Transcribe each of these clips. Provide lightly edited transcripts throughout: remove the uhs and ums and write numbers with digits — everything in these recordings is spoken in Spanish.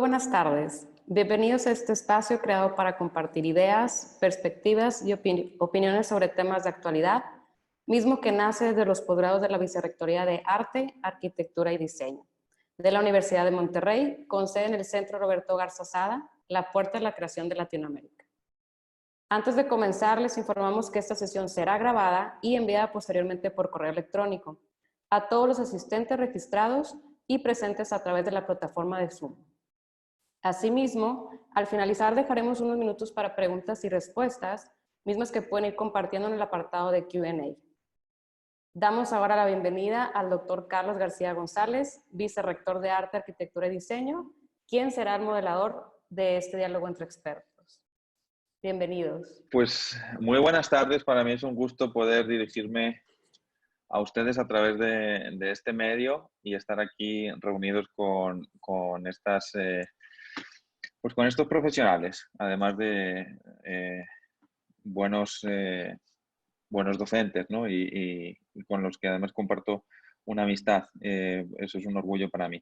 buenas tardes. Bienvenidos a este espacio creado para compartir ideas, perspectivas y opiniones sobre temas de actualidad, mismo que nace de los posgrados de la Vicerrectoría de Arte, Arquitectura y Diseño de la Universidad de Monterrey, con sede en el Centro Roberto Garza Sada, la puerta de la creación de Latinoamérica. Antes de comenzar, les informamos que esta sesión será grabada y enviada posteriormente por correo electrónico a todos los asistentes registrados y presentes a través de la plataforma de Zoom. Asimismo, al finalizar dejaremos unos minutos para preguntas y respuestas, mismas que pueden ir compartiendo en el apartado de Q&A. Damos ahora la bienvenida al doctor Carlos García González, vicerrector de Arte, Arquitectura y Diseño, quien será el moderador de este diálogo entre expertos. Bienvenidos. Pues muy buenas tardes, para mí es un gusto poder dirigirme a ustedes a través de este medio y estar aquí reunidos con estos profesionales, además de buenos docentes, ¿no? y con los que además comparto una amistad. Eso es un orgullo para mí.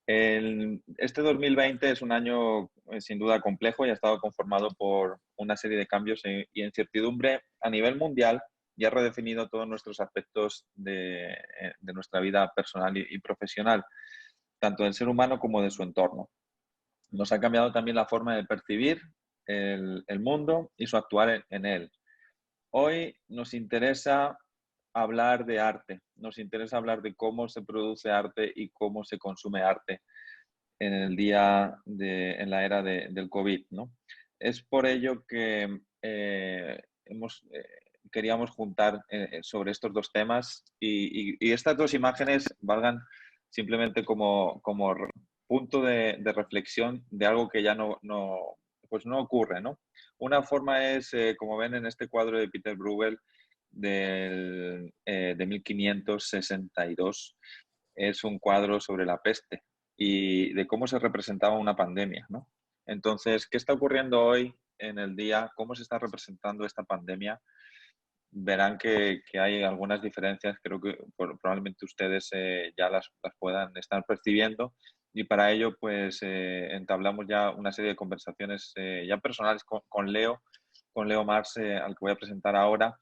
Este 2020 es un año sin duda complejo y ha estado conformado por una serie de cambios y incertidumbre a nivel mundial y ha redefinido todos nuestros aspectos de nuestra vida personal y profesional, tanto del ser humano como de su entorno. Nos ha cambiado también la forma de percibir el mundo y su actuar en él. Hoy nos interesa hablar de arte, nos interesa hablar de cómo se produce arte y cómo se consume arte en la era del COVID, ¿no? Es por ello que queríamos juntar sobre estos dos temas y estas dos imágenes valgan simplemente como punto de reflexión de algo que ya no ocurre, ¿no? Una forma es, como ven en este cuadro de Peter Bruegel de 1562, es un cuadro sobre la peste y de cómo se representaba una pandemia, ¿no? Entonces, ¿qué está ocurriendo hoy en el día? ¿Cómo se está representando esta pandemia? Verán que hay algunas diferencias, creo que probablemente ustedes ya las puedan estar percibiendo, y para ello pues entablamos ya una serie de conversaciones ya personales con Leo Mars, al que voy a presentar ahora,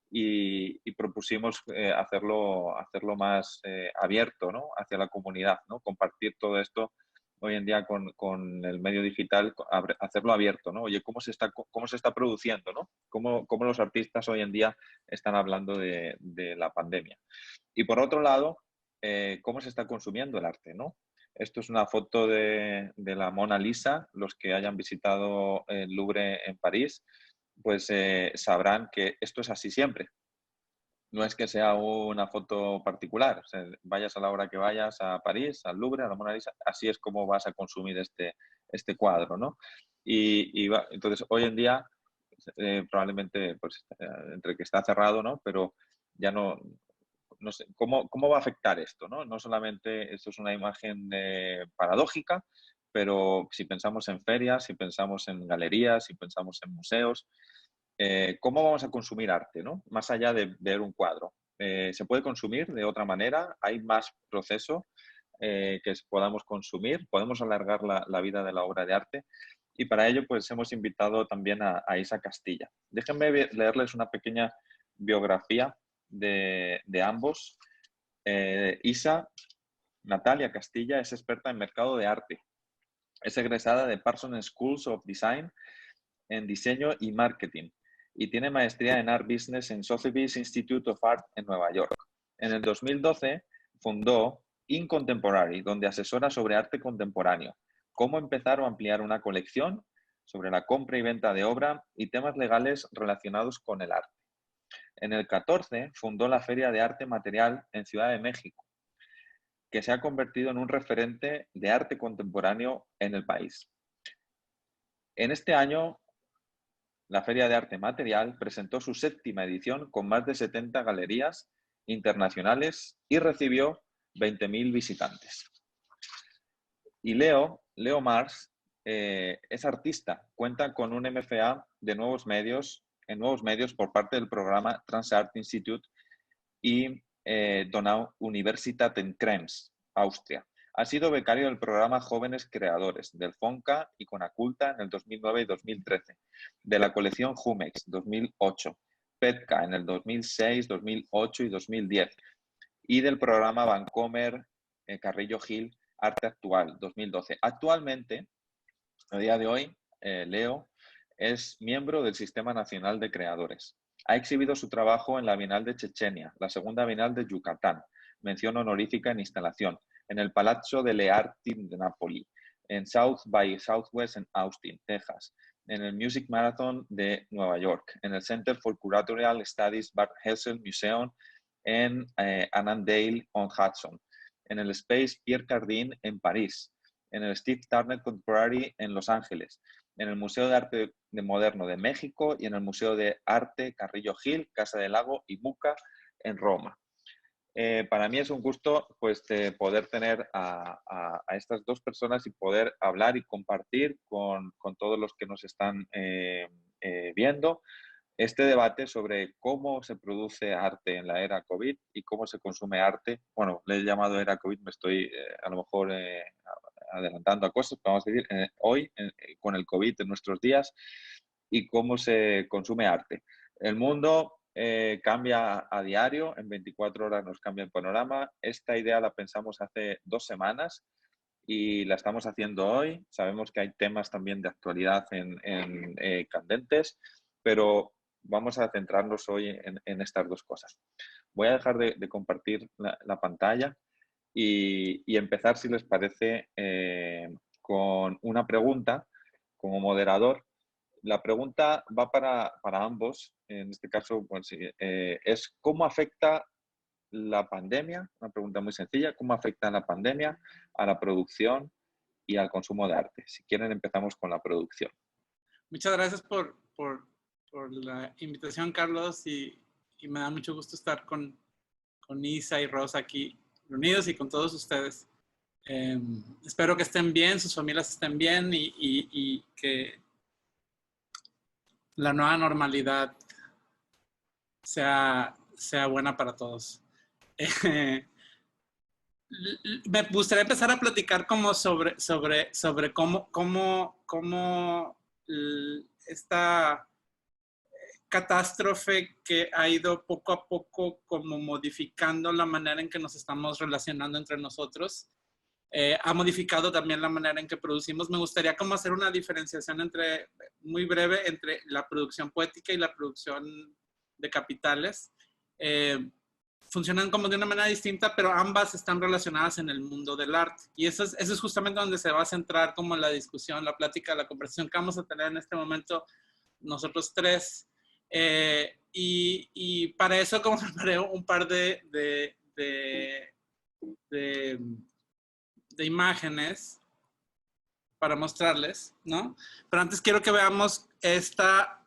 y propusimos hacerlo más abierto, ¿no? Hacia la comunidad, ¿no? Compartir todo esto hoy en día con el medio digital, hacerlo abierto, ¿no? Oye, ¿cómo se está produciendo, ¿no? ¿Cómo los artistas hoy en día están hablando de la pandemia? Y por otro lado, ¿cómo se está consumiendo el arte, ¿no? Esto es una foto de la Mona Lisa. Los que hayan visitado el Louvre en París, pues sabrán que esto es así siempre. No es que sea una foto particular. O sea, vayas a la hora que vayas a París, al Louvre, a la Mona Lisa, así es como vas a consumir este cuadro, ¿no? Entonces, hoy en día, probablemente, pues, entre que está cerrado, ¿no? Pero ya no sé, ¿cómo va a afectar esto, ¿no? No solamente esto es una imagen paradójica, pero si pensamos en ferias, si pensamos en galerías, si pensamos en museos, ¿cómo vamos a consumir arte, ¿no? Más allá de ver un cuadro. ¿Se puede consumir de otra manera? ¿Hay más proceso que podamos consumir? ¿Podemos alargar la vida de la obra de arte? Y para ello, pues hemos invitado también a Isa Castilla. Déjenme leerles una pequeña biografía de ambos. Isa, Natalia Castilla, es experta en mercado de arte. Es egresada de Parsons Schools of Design en diseño y marketing y tiene maestría en Art Business en Sotheby's Institute of Art en Nueva York. En el 2012 fundó In Contemporary, donde asesora sobre arte contemporáneo, cómo empezar o ampliar una colección, sobre la compra y venta de obra y temas legales relacionados con el arte. En el 14 fundó la Feria de Arte Material en Ciudad de México, que se ha convertido en un referente de arte contemporáneo en el país. En este año, la Feria de Arte Material presentó su 7ª edición con más de 70 galerías internacionales y recibió 20.000 visitantes. Y Leo Mars es artista, cuenta con un MFA en nuevos medios por parte del programa Transart Institute y Donau Universität en Krems, Austria. Ha sido becario del programa Jóvenes Creadores del FONCA y Conaculta en el 2009 y 2013, de la colección Jumex 2008, PETCA en el 2006, 2008 y 2010 y del programa Vancomer Carrillo Gil Arte Actual 2012. Actualmente, a día de hoy, Leo es miembro del Sistema Nacional de Creadores. Ha exhibido su trabajo en la Bienal de Chechenia, la segunda Bienal de Yucatán, mención honorífica en instalación, en el Palazzo delle Arti de Napoli, en South by Southwest en Austin, Texas, en el Music Marathon de Nueva York, en el Center for Curatorial Studies Bad Hessel Museum en Annandale-on-Hudson, en el Space Pierre Cardin en París, en el Steve Turner Contemporary en Los Ángeles, en el Museo de Arte Moderno de México y en el Museo de Arte Carrillo Gil, Casa del Lago y Buca en Roma. Para mí es un gusto pues, poder tener a estas dos personas y poder hablar y compartir con todos los que nos están viendo este debate sobre cómo se produce arte en la era COVID y cómo se consume arte. Bueno, le he llamado era COVID, me estoy a lo mejor adelantando a cosas, pero vamos a decir, hoy con el COVID en nuestros días y cómo se consume arte. El mundo cambia a diario, en 24 horas nos cambia el panorama. Esta idea la pensamos hace 2 semanas y la estamos haciendo hoy. Sabemos que hay temas también de actualidad candentes, pero vamos a centrarnos hoy en estas dos cosas. Voy a dejar de compartir la pantalla y empezar, si les parece, con una pregunta como moderador. La pregunta va para ambos, en este caso pues, es ¿cómo afecta la pandemia? Una pregunta muy sencilla, ¿cómo afecta la pandemia a la producción y al consumo de arte? Si quieren empezamos con la producción. Muchas gracias por la invitación, Carlos, y me da mucho gusto estar con Isa y Rosa aquí reunidos y con todos ustedes. Espero que estén bien, sus familias estén bien y que la nueva normalidad sea buena para todos. Me gustaría empezar a platicar como sobre cómo esta catástrofe que ha ido poco a poco como modificando la manera en que nos estamos relacionando entre nosotros. Ha modificado también la manera en que producimos. Me gustaría como hacer una diferenciación muy breve entre la producción poética y la producción de capitales. Funcionan como de una manera distinta, pero ambas están relacionadas en el mundo del arte. Y eso es justamente donde se va a centrar como la discusión, la plática, la conversación que vamos a tener en este momento nosotros tres. Y para eso como preparé un par de imágenes para mostrarles, ¿no? Pero antes quiero que veamos esta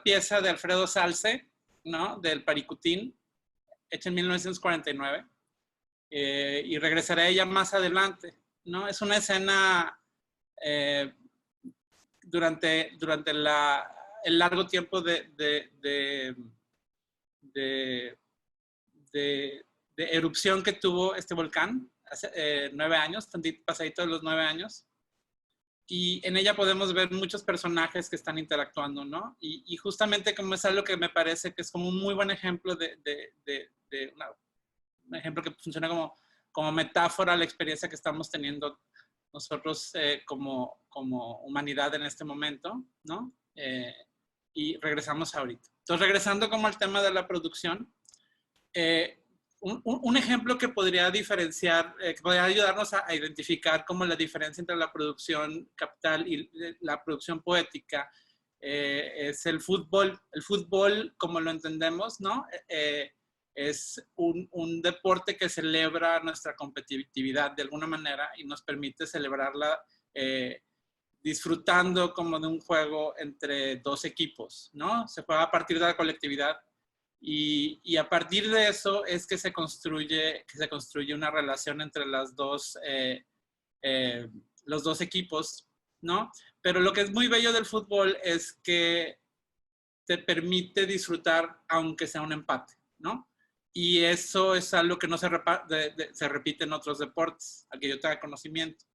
pieza de Alfredo Zalce, ¿no? Del Paricutín, hecha en 1949. Y regresaré a ella más adelante, ¿no? Es una escena durante el largo tiempo de erupción que tuvo este volcán, hace 9 años, pasadito de los 9 años. Y en ella podemos ver muchos personajes que están interactuando, ¿no? Y justamente como es algo que me parece que es como un muy buen ejemplo un ejemplo que funciona como metáfora a la experiencia que estamos teniendo nosotros como humanidad en este momento, ¿no? Y regresamos ahorita. Entonces, regresando como al tema de la producción, un ejemplo que podría diferenciar, que podría ayudarnos a identificar como la diferencia entre la producción capital y la producción poética es el fútbol. El fútbol, como lo entendemos, ¿no? Es un deporte que celebra nuestra competitividad de alguna manera y nos permite celebrarla disfrutando como de un juego entre dos equipos, ¿no? Se juega a partir de la colectividad y a partir de eso es que se construye una relación entre los dos equipos, ¿no? Pero lo que es muy bello del fútbol es que te permite disfrutar aunque sea un empate, ¿no? Y eso es algo que no se repite en otros deportes, al que yo tenga conocimiento,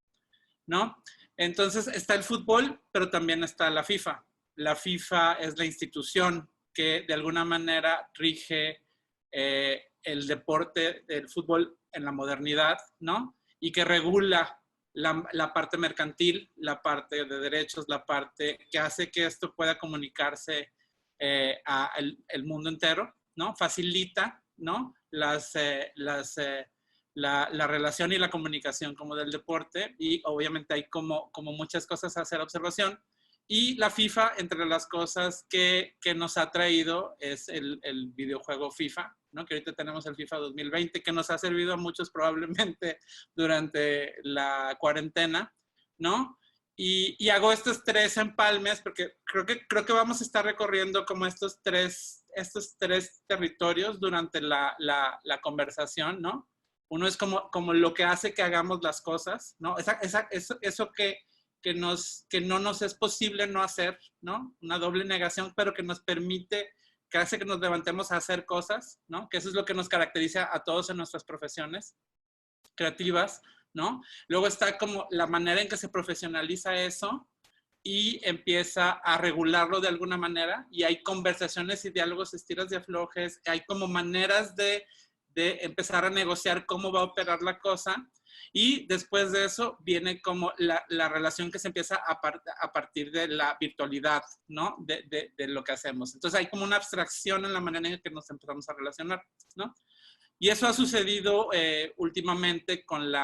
¿no? Entonces está el fútbol, pero también está la FIFA. La FIFA es la institución que de alguna manera rige el deporte del fútbol en la modernidad, ¿no? Y que regula la parte mercantil, la parte de derechos, la parte que hace que esto pueda comunicarse al mundo entero, ¿no? Facilita, ¿no? La relación y la comunicación como del deporte, y obviamente hay como muchas cosas a hacer observación. Y la FIFA, entre las cosas que nos ha traído es el videojuego FIFA, ¿no? Que ahorita tenemos el FIFA 2020, que nos ha servido a muchos probablemente durante la cuarentena, ¿no? Y hago estos 3 empalmes porque creo que vamos a estar recorriendo como estos tres territorios durante la conversación, ¿no? Uno es como lo que hace que hagamos las cosas, ¿no? Eso que no nos es posible no hacer, ¿no? Una doble negación, pero que nos permite, que hace que nos levantemos a hacer cosas, ¿no? Que eso es lo que nos caracteriza a todos en nuestras profesiones creativas, ¿no? Luego está como la manera en que se profesionaliza eso y empieza a regularlo de alguna manera, y hay conversaciones y diálogos, estiras y aflojes, hay como maneras de empezar a negociar cómo va a operar la cosa, y después de eso viene como la relación que se empieza a partir de la virtualidad, ¿no? De lo que hacemos. Entonces hay como una abstracción en la manera en que nos empezamos a relacionar, ¿no? Y eso ha sucedido últimamente con lo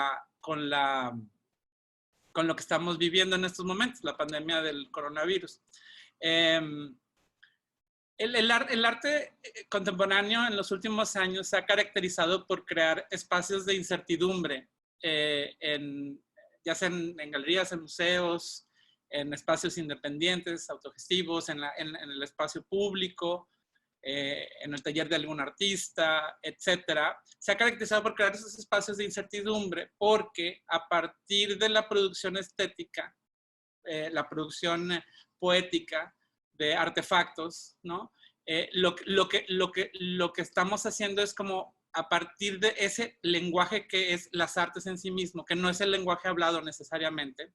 que estamos viviendo en estos momentos, la pandemia del coronavirus. El arte contemporáneo en los últimos años se ha caracterizado por crear espacios de incertidumbre, ya sea en galerías, en museos, en espacios independientes, autogestivos, en el espacio público, en el taller de algún artista, etcétera. Se ha caracterizado por crear esos espacios de incertidumbre porque a partir de la producción estética, la producción poética de artefactos, ¿no? Lo que estamos haciendo es como a partir de ese lenguaje que es las artes en sí mismo, que no es el lenguaje hablado necesariamente,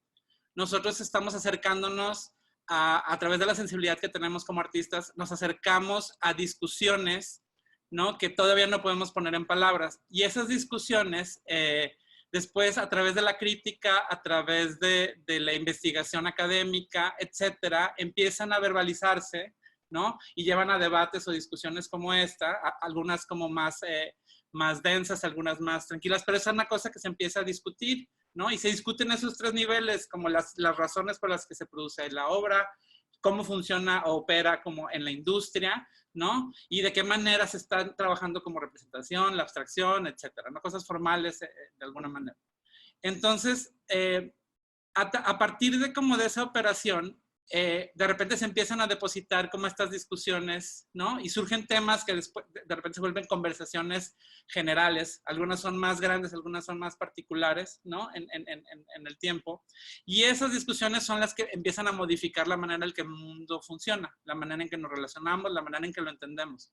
nosotros estamos acercándonos a través de la sensibilidad que tenemos como artistas, nos acercamos a discusiones, ¿no? Que todavía no podemos poner en palabras. Y esas discusiones, después a través de la crítica, a través de la investigación académica, etcétera, empiezan a verbalizarse, ¿no? Y llevan a debates o discusiones como esta, algunas como más densas, algunas más tranquilas, pero es una cosa que se empieza a discutir, ¿no? Y se discuten esos 3 niveles, como las razones por las que se produce la obra, cómo funciona o opera como en la industria, ¿no? Y de qué manera se está trabajando como representación, la abstracción, etcétera, ¿no? Cosas formales de alguna manera. Entonces, a partir de como de esa operación, de repente se empiezan a depositar como estas discusiones, ¿no? Y surgen temas que después de repente se vuelven conversaciones generales. Algunas son más grandes, algunas son más particulares, ¿no? En el tiempo. Y esas discusiones son las que empiezan a modificar la manera en que el mundo funciona, la manera en que nos relacionamos, la manera en que lo entendemos,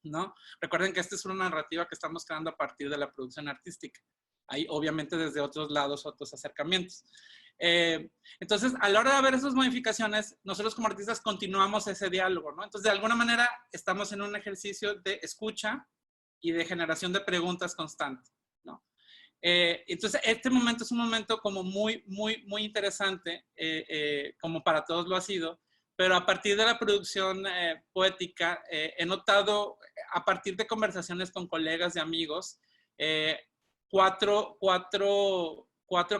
¿no? Recuerden que esta es una narrativa que estamos creando a partir de la producción artística. Hay obviamente desde otros lados otros acercamientos. Entonces, a la hora de ver esas modificaciones, nosotros como artistas continuamos ese diálogo, ¿no? Entonces, de alguna manera, estamos en un ejercicio de escucha y de generación de preguntas constante, ¿no? Entonces, este momento es un momento como muy interesante, como para todos lo ha sido, pero a partir de la producción poética, he notado, a partir de conversaciones con colegas y amigos, cuatro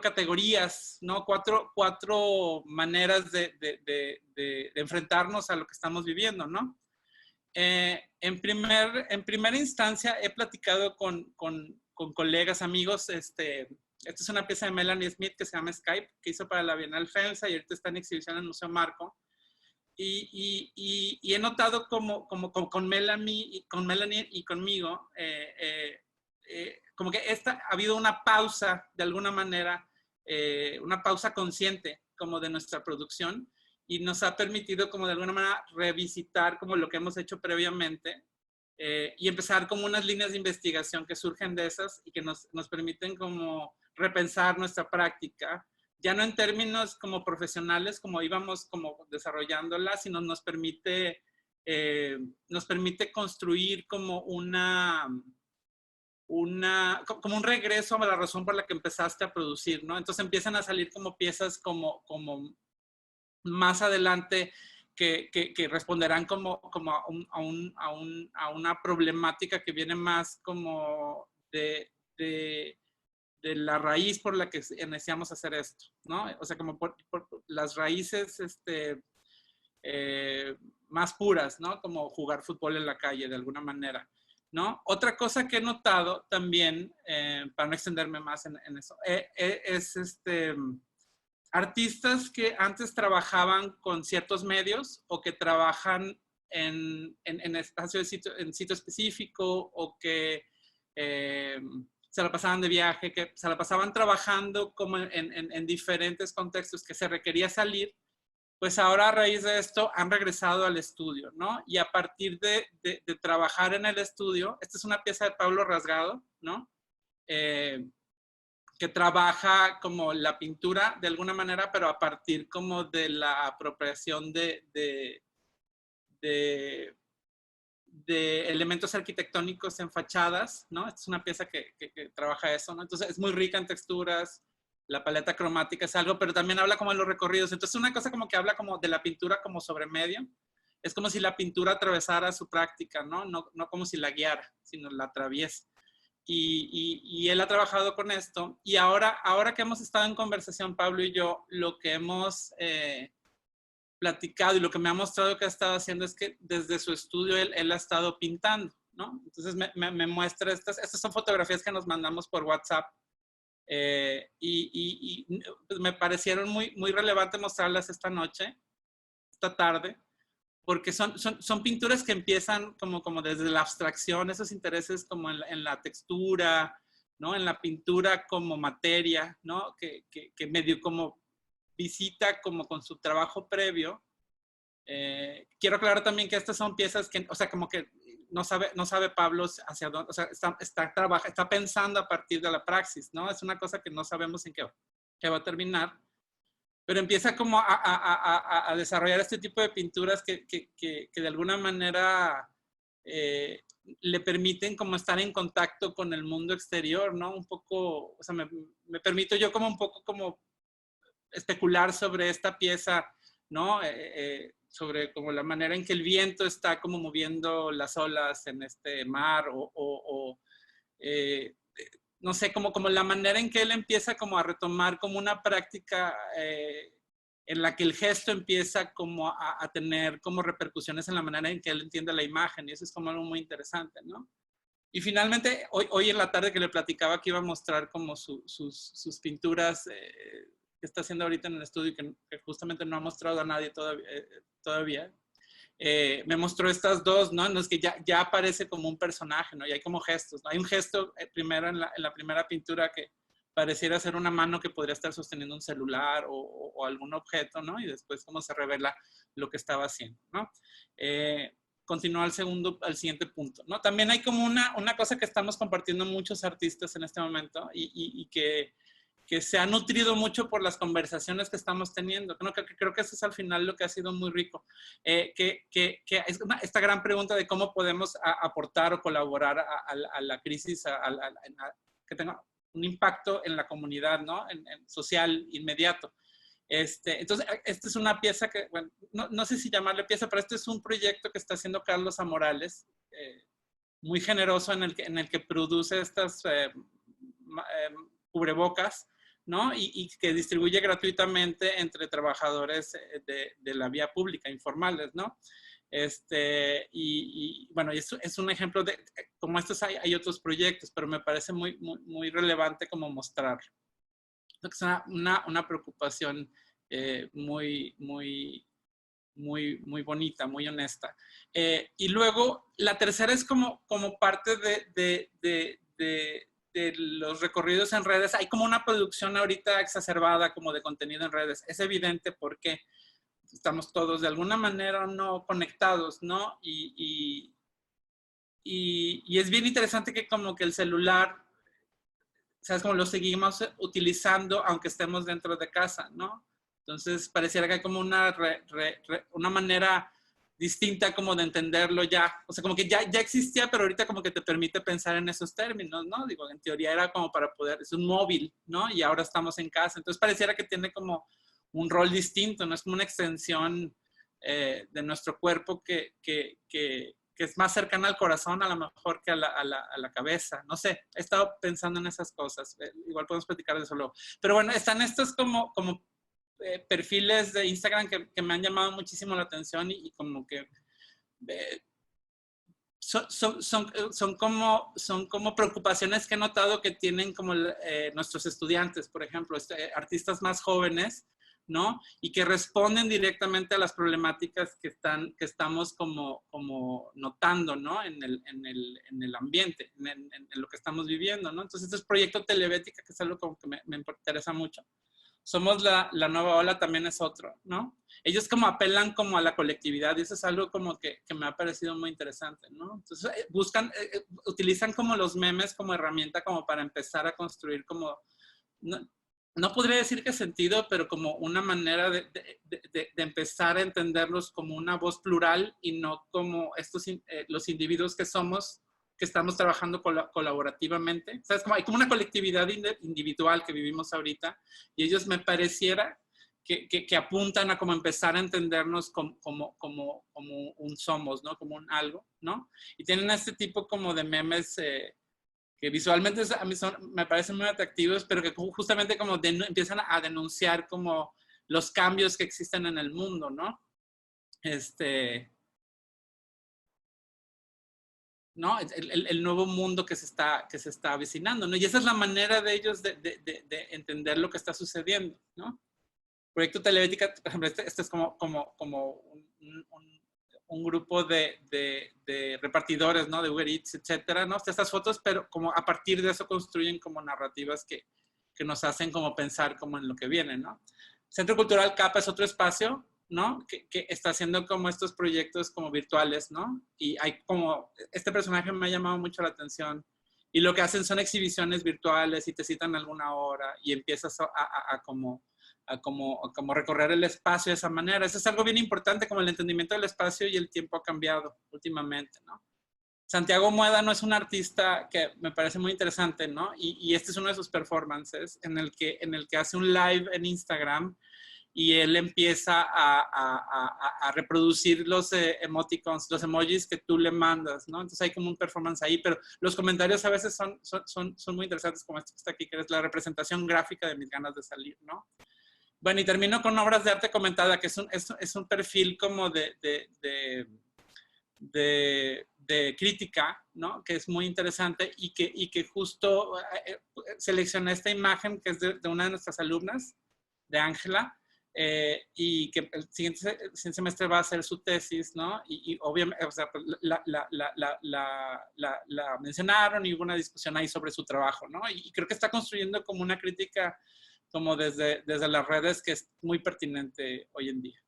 categorías, ¿no? Cuatro maneras de enfrentarnos a lo que estamos viviendo, ¿no? En primera instancia, he platicado con colegas, amigos. Esta es una pieza de Melanie Smith que se llama Skype, que hizo para la Bienal FEMSA y ahorita está en exhibición en el Museo Marco. Y he notado como con Melanie y conmigo, como que ha habido una pausa, de alguna manera, una pausa consciente como de nuestra producción, y nos ha permitido como de alguna manera revisitar como lo que hemos hecho previamente y empezar como unas líneas de investigación que surgen de esas y que nos permiten como repensar nuestra práctica, ya no en términos como profesionales, como íbamos como desarrollándola, sino nos permite construir como como un regreso a la razón por la que empezaste a producir, ¿no? Entonces empiezan a salir como piezas como más adelante que responderán como a una problemática que viene más como de la raíz por la que iniciamos a hacer esto, ¿no? O sea, como por las raíces más puras, ¿no? Como jugar fútbol en la calle, de alguna manera, ¿no? Otra cosa que he notado también, para no extenderme más en eso, es artistas que antes trabajaban con ciertos medios o que trabajan en espacio de sitio, en sitio específico, o que se la pasaban de viaje, que se la pasaban trabajando como en diferentes contextos que se requería salir, pues ahora a raíz de esto han regresado al estudio, ¿no? Y a partir de trabajar en el estudio, esta es una pieza de Pablo Rasgado, ¿no? Que trabaja como la pintura de alguna manera, pero a partir como de la apropiación de elementos arquitectónicos en fachadas, ¿no? Esta es una pieza que trabaja eso, ¿no? Entonces es muy rica en texturas, la paleta cromática es algo, pero también habla como de los recorridos. Entonces una cosa como que habla como de la pintura como sobre medio. Es como si la pintura atravesara su práctica, ¿no? No como si la guiara, sino la atraviesa. Y él ha trabajado con esto. Y ahora que hemos estado en conversación, Pablo y yo, lo que hemos platicado y lo que me ha mostrado que ha estado haciendo es que desde su estudio él ha estado pintando, ¿no? Entonces me muestra estas son fotografías que nos mandamos por WhatsApp. Pues me parecieron muy relevantes mostrarlas esta tarde, porque son pinturas que empiezan como desde la abstracción, esos intereses como en la textura, ¿no? En la pintura como materia, ¿no? Que medio como visita como con su trabajo previo. Quiero aclarar también que estas son piezas que, o sea, como que no sabe Pablo hacia dónde, o sea, está pensando a partir de la praxis, ¿no? Es una cosa que no sabemos en qué va a terminar, pero empieza como a desarrollar este tipo de pinturas que de alguna manera le permiten como estar en contacto con el mundo exterior, ¿no? Un poco, o sea, me permito yo como un poco como especular sobre esta pieza, ¿no? Sobre como la manera en que el viento está como moviendo las olas en este mar, no sé, como la manera en que él empieza como a retomar como una práctica en la que el gesto empieza como a tener como repercusiones en la manera en que él entiende la imagen, y eso es como algo muy interesante, ¿no? Y finalmente, hoy en la tarde que le platicaba que iba a mostrar como sus pinturas que está haciendo ahorita en el estudio, que justamente no ha mostrado a nadie todavía, me mostró estas dos, ¿no? En los que ya aparece como un personaje, ¿no? Y hay como gestos, ¿no? Hay un gesto primero en la primera pintura que pareciera ser una mano que podría estar sosteniendo un celular o algún objeto, ¿no? Y después cómo se revela lo que estaba haciendo, ¿no? Continúa al siguiente punto, ¿no? También hay como una cosa que estamos compartiendo muchos artistas en este momento y que se ha nutrido mucho por las conversaciones que estamos teniendo. Creo que eso es al final lo que ha sido muy rico. Que es esta gran pregunta de cómo podemos aportar o colaborar a la crisis, que tenga un impacto en la comunidad, ¿no? En social inmediato. Entonces, esta es una pieza que, bueno, no sé si llamarle pieza, pero este es un proyecto que está haciendo Carlos Amorales, muy generoso en el que produce estas cubrebocas, ¿no? Y que distribuye gratuitamente entre trabajadores de la vía pública, informales, ¿no? Bueno, es un ejemplo de, como estos hay otros proyectos, pero me parece muy relevante como mostrarlo. Es una preocupación muy bonita, muy honesta. Y luego, la tercera es como parte de los recorridos en redes. Hay como una producción ahorita exacerbada como de contenido en redes. Es evidente porque estamos todos de alguna manera no conectados, ¿no? Y y es bien interesante que como que el celular, ¿sabes? Como lo seguimos utilizando aunque estemos dentro de casa, ¿no? Entonces pareciera que hay como una manera distinta como de entenderlo ya. O sea, como que ya existía, pero ahorita como que te permite pensar en esos términos, ¿no? Digo, en teoría era como para poder, es un móvil, ¿no? Y ahora estamos en casa. Entonces pareciera que tiene como un rol distinto, ¿no? Es como una extensión de nuestro cuerpo que es más cercana al corazón a lo mejor que a la cabeza. No sé, he estado pensando en esas cosas. Igual podemos platicar de eso luego. Pero bueno, están estos como perfiles de Instagram que me han llamado muchísimo la atención y como que son como preocupaciones que he notado que tienen como nuestros estudiantes, por ejemplo, artistas más jóvenes, ¿no? Y que responden directamente a las problemáticas que estamos como notando, ¿no? En el ambiente, en lo que estamos viviendo, ¿no? Entonces, este es Proyecto Telebética, que es algo como que me interesa mucho. Somos la nueva ola también es otro, ¿no? Ellos como apelan como a la colectividad y eso es algo como que me ha parecido muy interesante, ¿no? Entonces utilizan como los memes como herramienta como para empezar a construir como, no podría decir qué sentido, pero como una manera de empezar a entenderlos como una voz plural y no como los individuos que somos, que estamos trabajando colaborativamente. ¿Sabes? Como hay como una colectividad individual que vivimos ahorita y ellos me pareciera que apuntan a como empezar a entendernos como un somos, ¿no? Como un algo, ¿no? Y tienen este tipo como de memes que visualmente a mí me parecen muy atractivos, pero que justamente como empiezan a denunciar como los cambios que existen en el mundo, ¿no? ¿No? El nuevo mundo que se está avecinando, ¿no? Y esa es la manera de ellos de entender lo que está sucediendo, ¿no? Proyecto Telebética, por ejemplo, este es como un grupo de repartidores, ¿no? De Uber Eats, etcétera, ¿no? Estas fotos, pero como a partir de eso construyen como narrativas que nos hacen como pensar como en lo que viene, ¿no? Centro Cultural Capa es otro espacio, ¿no? Que está haciendo como estos proyectos como virtuales, ¿no? Y hay como, este personaje me ha llamado mucho la atención. Y lo que hacen son exhibiciones virtuales y te citan alguna hora y empiezas a como recorrer el espacio de esa manera. Eso es algo bien importante, como el entendimiento del espacio y el tiempo ha cambiado últimamente, ¿no? Santiago Mueda no es un artista que me parece muy interesante, ¿no? Y este es uno de sus performances en el que hace un live en Instagram y él empieza a reproducir los emoticons, los emojis que tú le mandas, ¿no? Entonces hay como un performance ahí, pero los comentarios a veces son muy interesantes, como este que está aquí, que es la representación gráfica de mis ganas de salir, ¿no? Bueno, y termino con Obras de Arte Comentada, que es un perfil como de crítica, ¿no? Que es muy interesante y que justo seleccioné esta imagen que es de una de nuestras alumnas, de Ángela, y que el siguiente semestre va a hacer su tesis, ¿no? Y obviamente, o sea, la mencionaron y hubo una discusión ahí sobre su trabajo, ¿no? Y creo que está construyendo como una crítica como desde las redes que es muy pertinente hoy en día.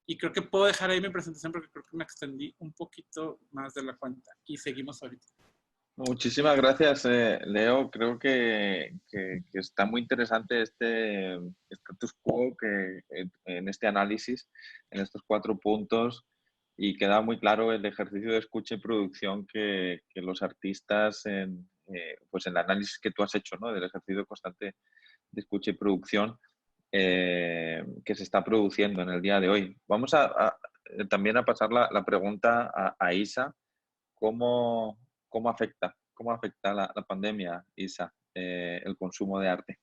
Y creo que puedo dejar ahí mi presentación porque creo que me extendí un poquito más de la cuenta. Y seguimos ahorita. Muchísimas gracias, Leo. Creo que está muy interesante este status quo en este análisis, en estos 4 puntos, y queda muy claro el ejercicio de escucha y producción que los artistas, pues en el análisis que tú has hecho, ¿no? Del ejercicio constante de escucha y producción que se está produciendo en el día de hoy. Vamos también a pasar la pregunta a Isa. ¿Cómo afecta la pandemia, Isa, el consumo de arte?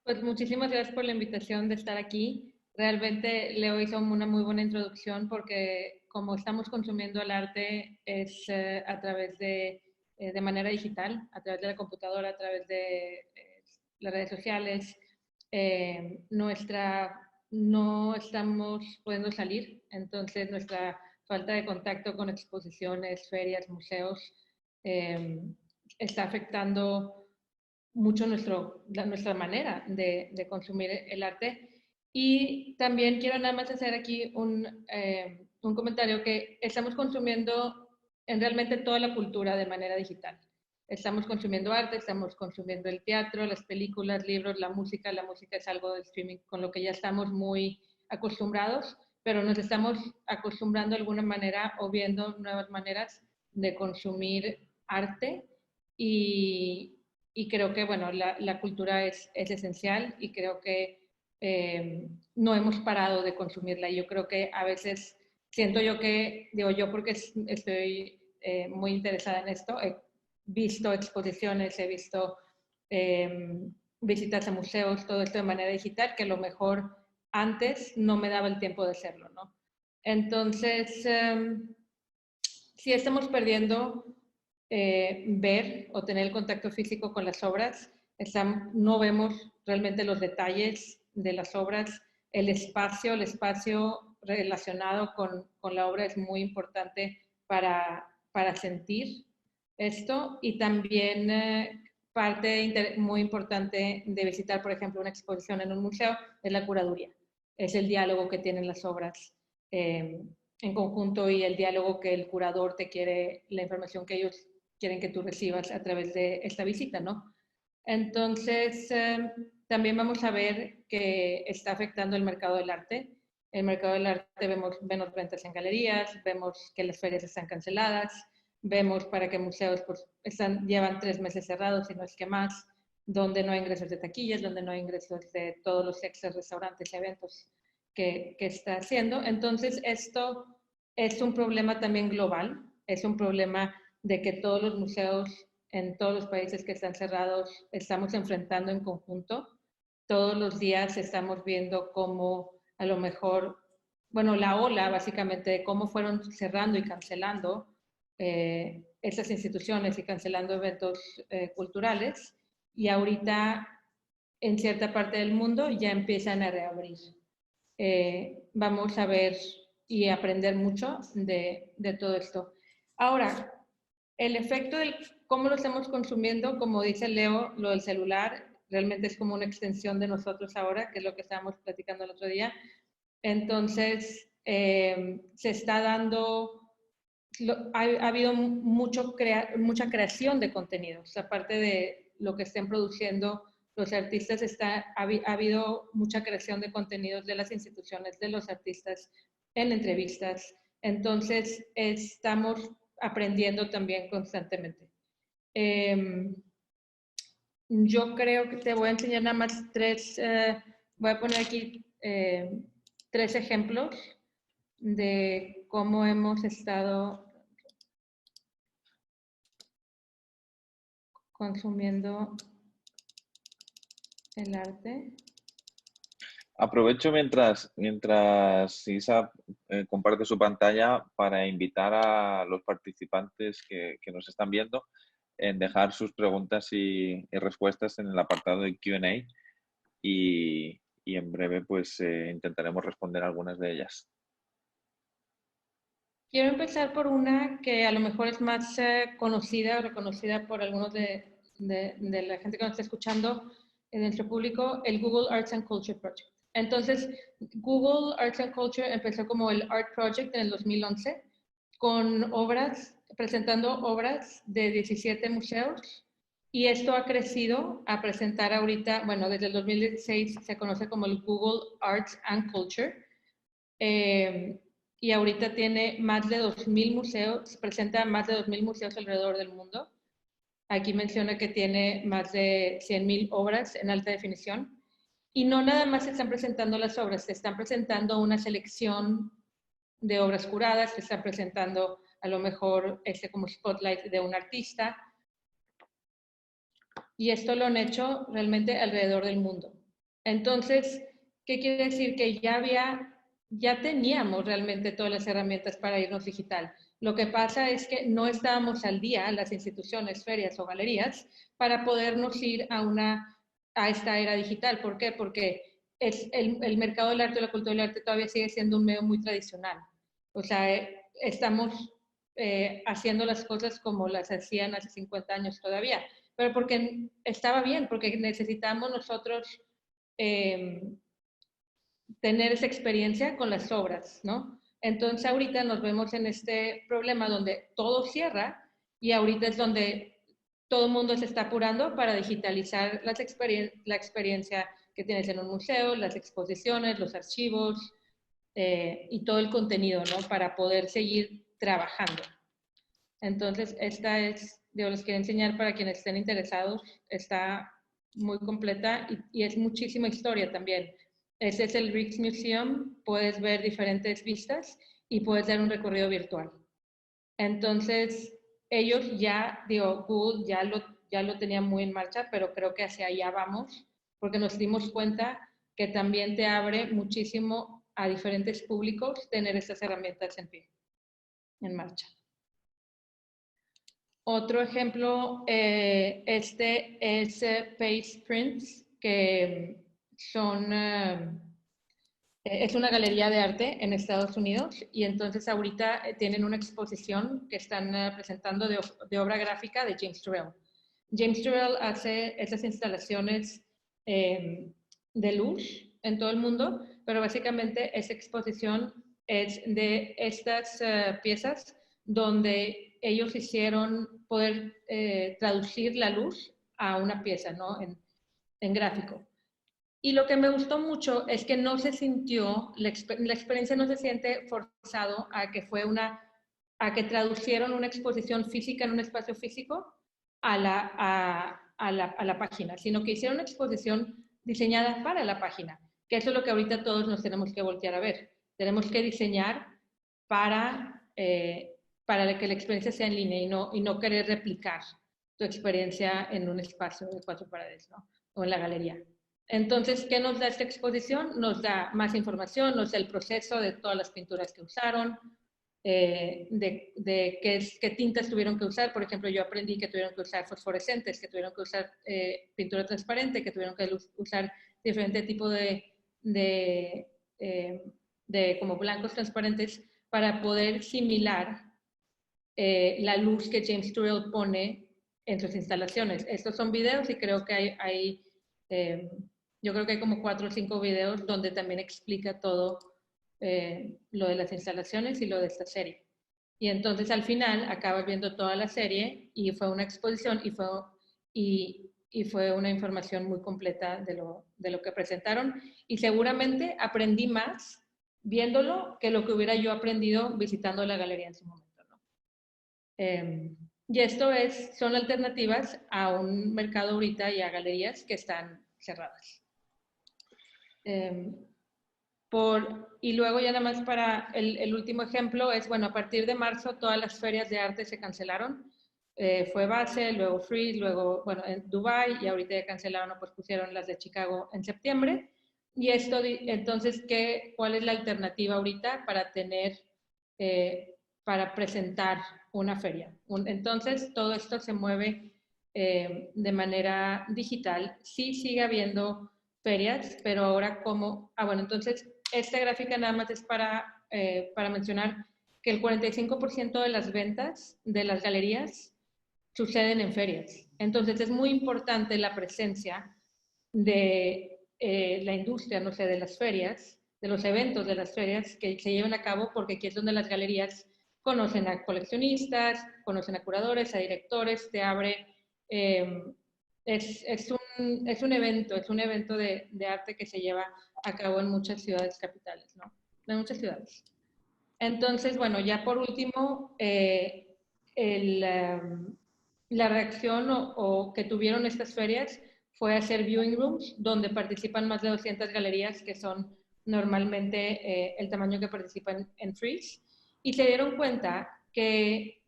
Pues muchísimas gracias por la invitación de estar aquí. Realmente Leo hizo una muy buena introducción porque como estamos consumiendo el arte es a través de manera digital, a través de la computadora, a través de las redes sociales. No estamos pudiendo salir, entonces nuestra falta de contacto con exposiciones, ferias, museos está afectando mucho nuestra manera de consumir el arte. Y también quiero nada más hacer aquí un comentario que estamos consumiendo en realmente toda la cultura de manera digital. Estamos consumiendo arte, estamos consumiendo el teatro, las películas, libros, la música. La música es algo de streaming con lo que ya estamos muy acostumbrados, pero nos estamos acostumbrando de alguna manera o viendo nuevas maneras de consumir arte y creo que, bueno, la cultura es esencial y creo que no hemos parado de consumirla. Y yo creo que a veces siento yo que, digo yo porque estoy muy interesada en esto, he visto exposiciones, he visto visitas a museos, todo esto de manera digital, que a lo mejor antes no me daba el tiempo de hacerlo, ¿no? Entonces, sí estamos perdiendo ver o tener el contacto físico con las obras. No vemos realmente los detalles de las obras. El espacio relacionado con la obra es muy importante para sentir esto. Y también parte muy importante de visitar, por ejemplo, una exposición en un museo es la curaduría. Es el diálogo que tienen las obras en conjunto y el diálogo que el curador te quiere, la información que ellos quieren que tú recibas a través de esta visita, ¿no? Entonces, también vamos a ver que está afectando el mercado del arte. El mercado del arte vemos menos ventas en galerías, vemos que las ferias están canceladas, vemos para que museos pues, llevan 3 meses cerrados, si no es que más, donde no hay ingresos de taquillas, donde no hay ingresos de todos los extras, restaurantes y eventos que está haciendo. Entonces, esto es un problema también global, es un problema de que todos los museos en todos los países que están cerrados estamos enfrentando en conjunto. Todos los días estamos viendo cómo a lo mejor, bueno, la ola básicamente de cómo fueron cerrando y cancelando esas instituciones y cancelando eventos culturales y ahorita en cierta parte del mundo ya empiezan a reabrir. Vamos a ver y aprender mucho de todo esto. Ahora, el efecto de cómo lo estamos consumiendo, como dice Leo, lo del celular, realmente es como una extensión de nosotros ahora, que es lo que estábamos platicando el otro día. Entonces, se está dando, ha habido mucha creación de contenidos, aparte de lo que estén produciendo los artistas, ha habido mucha creación de contenidos de las instituciones, de los artistas, en entrevistas. Entonces, estamos aprendiendo también constantemente. Yo creo que te voy a enseñar nada más voy a poner aquí 3 ejemplos de cómo hemos estado consumiendo el arte. Aprovecho mientras Isa comparte su pantalla para invitar a los participantes que nos están viendo en dejar sus preguntas y respuestas en el apartado de Q&A y en breve pues intentaremos responder algunas de ellas. Quiero empezar por una que a lo mejor es más conocida o reconocida por algunos de la gente que nos está escuchando en nuestro público, el Google Arts and Culture Project. Entonces, Google Arts and Culture empezó como el Art Project en el 2011 con presentando obras de 17 museos y esto ha crecido a presentar ahorita, bueno, desde el 2016 se conoce como el Google Arts and Culture. Y ahorita tiene más de 2,000 museos, presenta más de 2,000 museos alrededor del mundo. Aquí menciona que tiene más de 100,000 obras en alta definición. Y no nada más se están presentando las obras, se están presentando una selección de obras curadas, se están presentando a lo mejor como spotlight de un artista. Y esto lo han hecho realmente alrededor del mundo. Entonces, ¿qué quiere decir? Que ya teníamos realmente todas las herramientas para irnos digital. Lo que pasa es que no estábamos al día, las instituciones, ferias o galerías, para podernos ir a esta era digital. ¿Por qué? Porque el mercado del arte o la cultura del arte todavía sigue siendo un medio muy tradicional. O sea, estamos haciendo las cosas como las hacían hace 50 años todavía, pero porque estaba bien, porque necesitamos nosotros tener esa experiencia con las obras, ¿no? Entonces ahorita nos vemos en este problema donde todo cierra y ahorita es donde todo el mundo se está apurando para digitalizar la experiencia que tienes en un museo, las exposiciones, los archivos y todo el contenido, ¿no? Para poder seguir trabajando. Entonces, esta es, yo les quiero enseñar para quienes estén interesados, está muy completa y es muchísima historia también. Ese es el Rijksmuseum, puedes ver diferentes vistas y puedes dar un recorrido virtual. Entonces, ellos ya, digo, Google ya lo tenía muy en marcha, pero creo que hacia allá vamos, porque nos dimos cuenta que también te abre muchísimo a diferentes públicos tener estas herramientas en marcha. Otro ejemplo, este es Pace Prints, que son, es una galería de arte en Estados Unidos y entonces ahorita tienen una exposición que están presentando de obra gráfica de James Turrell. James Turrell hace esas instalaciones de luz en todo el mundo, pero básicamente esa exposición es de estas piezas donde ellos hicieron poder traducir la luz a una pieza, ¿no? En gráfico. Y lo que me gustó mucho es que no se sintió, la experiencia no se siente forzado a que traducieron una exposición física en un espacio físico a la página, sino que hicieron una exposición diseñada para la página, que eso es lo que ahorita todos nos tenemos que voltear a ver. Tenemos que diseñar para que la experiencia sea en línea y no querer replicar tu experiencia en un espacio de 4 paredes, ¿no? O en la galería. Entonces, ¿qué nos da esta exposición? Nos da más información, nos da el proceso de todas las pinturas que usaron, de qué tintas tuvieron que usar. Por ejemplo, yo aprendí que tuvieron que usar fosforescentes, que tuvieron que usar pintura transparente, que tuvieron que usar diferente tipo de como blancos transparentes para poder similar la luz que James Turrell pone en sus instalaciones. Estos son videos y creo que yo creo que hay como 4 o 5 videos donde también explica todo lo de las instalaciones y lo de esta serie. Y entonces al final acabas viendo toda la serie y fue una exposición y fue una información muy completa de lo que presentaron. Y seguramente aprendí más viéndolo que lo que hubiera yo aprendido visitando la galería en su momento, ¿no? Y esto son alternativas a un mercado ahorita y a galerías que están cerradas. Y luego ya nada más para el último ejemplo es, bueno, a partir de marzo todas las ferias de arte se cancelaron. Fue Basel, luego Frieze, luego, bueno, en Dubai y ahorita ya cancelaron o pusieron las de Chicago en septiembre. Y esto, entonces, ¿cuál es la alternativa ahorita para para presentar una feria? Entonces, todo esto se mueve de manera digital. Sí sigue habiendo ferias, pero ahora bueno, entonces esta gráfica nada más es para mencionar que el 45% de las ventas de las galerías suceden en ferias. Entonces es muy importante la presencia de la industria, no sé, de las ferias, de los eventos de las ferias que se lleven a cabo, porque aquí es donde las galerías conocen a coleccionistas, conocen a curadores, a directores, te abre... es un evento de arte que se lleva a cabo en muchas ciudades capitales, ¿no? En muchas ciudades. Entonces, bueno, ya por último, la reacción que tuvieron estas ferias fue hacer viewing rooms, donde participan más de 200 galerías, que son normalmente el tamaño que participan en Frieze, y se dieron cuenta que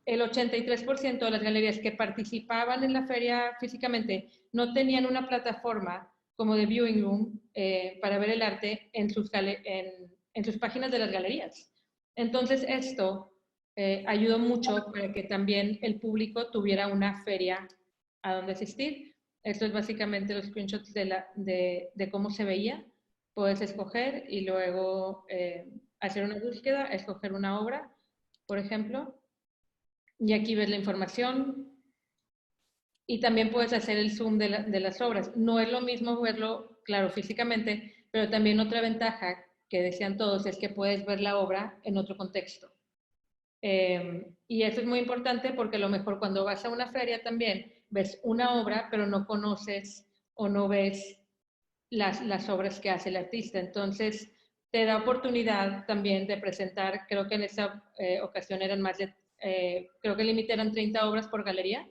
el 83% de las galerías que participaban en la feria físicamente no tenían una plataforma como de viewing room para ver el arte en sus páginas de las galerías. Entonces esto ayudó mucho para que también el público tuviera una feria a donde asistir. Esto es básicamente los screenshots de cómo se veía. Puedes escoger y luego hacer una búsqueda, escoger una obra, por ejemplo. Y aquí ves la información y también puedes hacer el zoom de las obras. No es lo mismo verlo, claro, físicamente, pero también otra ventaja que decían todos es que puedes ver la obra en otro contexto. Y eso es muy importante porque a lo mejor cuando vas a una feria también ves una obra, pero no conoces o no ves las obras que hace el artista. Entonces, te da oportunidad también de presentar, creo que en esa ocasión eran más de, creo que el límite eran 30 obras por galería,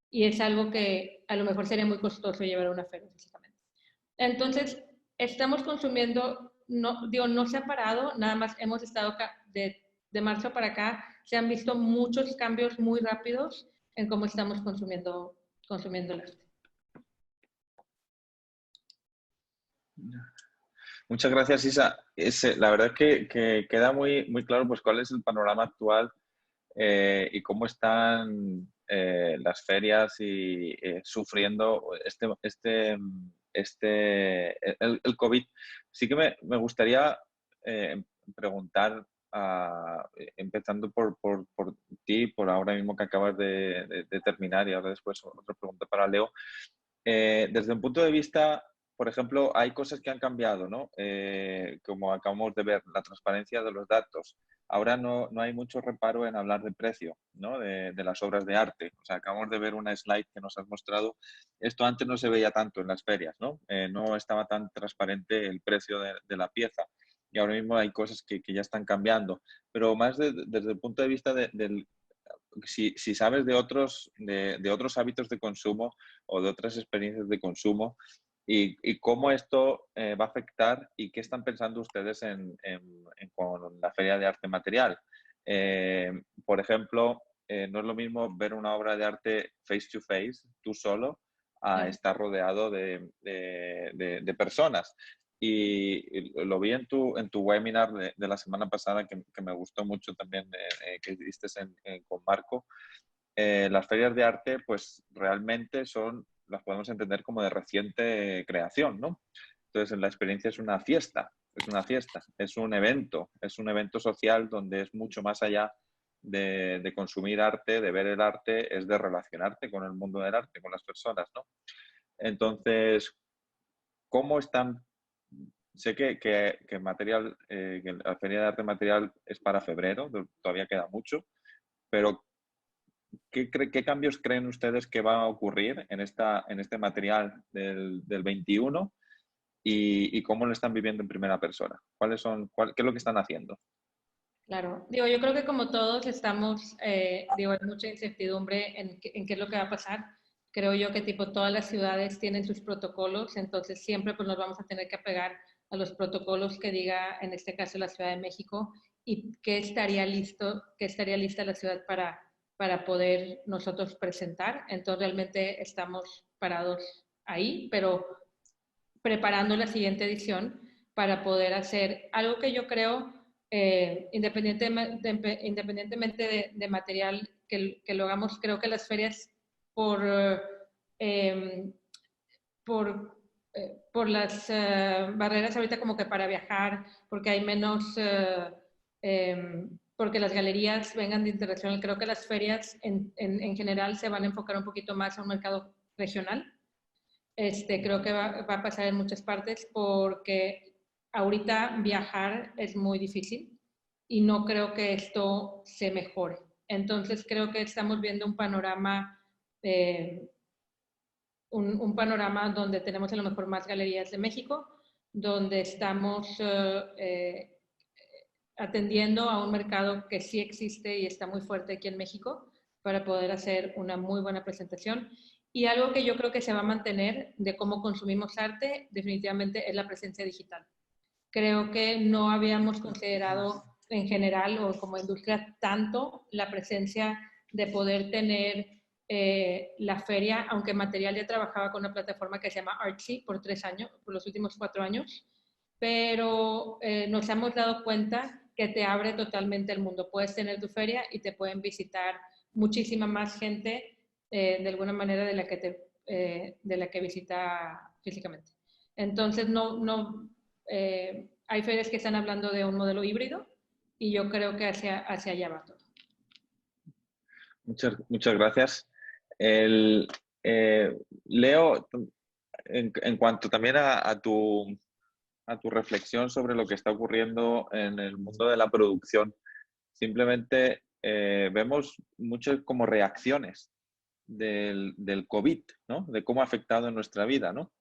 y es algo que a lo mejor sería muy costoso llevar a una feria, físicamente. Entonces, estamos consumiendo, no, digo, no se ha parado, nada más hemos estado de marzo para acá, se han visto muchos cambios muy rápidos en cómo estamos consumiendo el arte. Muchas gracias, Isa. La verdad es que queda muy, muy claro pues, cuál es el panorama actual y cómo están las ferias y sufriendo el COVID. Sí que me gustaría preguntar, empezando por ti, por ahora mismo que acabas de terminar, y ahora después otra pregunta para Leo. Desde un punto de vista, por ejemplo, hay cosas que han cambiado, ¿no? Como acabamos de ver, la transparencia de los datos. Ahora no hay mucho reparo en hablar de precio, ¿no? De las obras de arte. O sea, acabamos de ver una slide que nos has mostrado. Esto antes no se veía tanto en las ferias, ¿no? No estaba tan transparente el precio de la pieza. Y ahora mismo hay cosas que ya están cambiando. Pero más desde el punto de vista del... Si sabes de otros hábitos de consumo o de otras experiencias de consumo y cómo esto va a afectar y qué están pensando ustedes con la Feria de Arte Material. Por ejemplo, no es lo mismo ver una obra de arte face to face, tú solo, a estar rodeado de personas. Y lo vi en tu webinar de la semana pasada, que me gustó mucho también, que diste con Marco. Las ferias de arte, pues realmente las podemos entender como de reciente creación, ¿no? Entonces, la experiencia es una fiesta, es un evento social donde es mucho más allá de consumir arte, de ver el arte, es de relacionarte con el mundo del arte, con las personas, ¿no? Entonces, ¿cómo están? Sé que material, que la Feria de Arte Material es para febrero, todavía queda mucho, pero ¿qué cambios creen ustedes que va a ocurrir en este material del 21 y cómo lo están viviendo en primera persona? ¿Qué es lo que están haciendo? Claro, digo, yo creo que como todos estamos, digo, hay mucha incertidumbre en qué es lo que va a pasar. Creo yo que tipo todas las ciudades tienen sus protocolos, entonces siempre pues nos vamos a tener que apegar a los protocolos que diga, en este caso, la Ciudad de México, y qué estaría lista la ciudad para poder nosotros presentar. Entonces realmente estamos parados ahí, pero preparando la siguiente edición para poder hacer algo que yo creo, independientemente de material que lo hagamos, creo que las ferias por, eh, por, por las barreras ahorita como que para viajar, porque hay menos, porque las galerías vengan de internacional, creo que las ferias en general se van a enfocar un poquito más a un mercado regional. Creo que va a pasar en muchas partes porque ahorita viajar es muy difícil y no creo que esto se mejore. Entonces creo que estamos viendo un panorama, un panorama donde tenemos a lo mejor más galerías de México, donde estamos atendiendo a un mercado que sí existe y está muy fuerte aquí en México para poder hacer una muy buena presentación. Y algo que yo creo que se va a mantener de cómo consumimos arte, definitivamente, es la presencia digital. Creo que no habíamos considerado en general o como industria tanto la presencia de poder tener la feria, aunque Material ya trabajaba con una plataforma que se llama Artsy por los últimos 4 años, pero nos hemos dado cuenta que te abre totalmente el mundo. Puedes tener tu feria y te pueden visitar muchísima más gente de alguna manera de la que visita físicamente. Entonces, hay ferias que están hablando de un modelo híbrido y yo creo que hacia allá va todo. Muchas gracias. Leo, en cuanto también a tu a tu reflexión sobre lo que está ocurriendo en el mundo de la producción. Simplemente vemos muchas como reacciones del COVID, ¿no? De cómo ha afectado en nuestra vida, ¿no?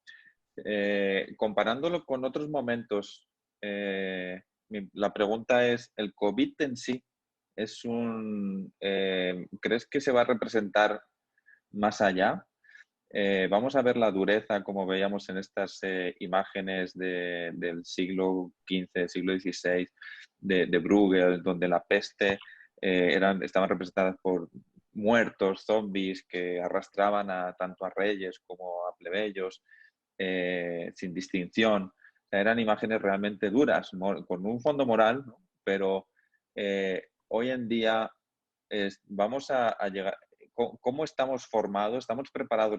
Comparándolo con otros momentos, la pregunta es, ¿el COVID en sí crees que se va a representar más allá? Vamos a ver la dureza, como veíamos en estas imágenes del siglo XV, siglo XVI, de Bruegel, donde la peste estaban representadas por muertos, zombies, que arrastraban tanto a reyes como a plebeyos, sin distinción. O sea, eran imágenes realmente duras, con un fondo moral, ¿no? Pero hoy en día vamos a llegar... ¿Cómo estamos formados? ¿Estamos preparados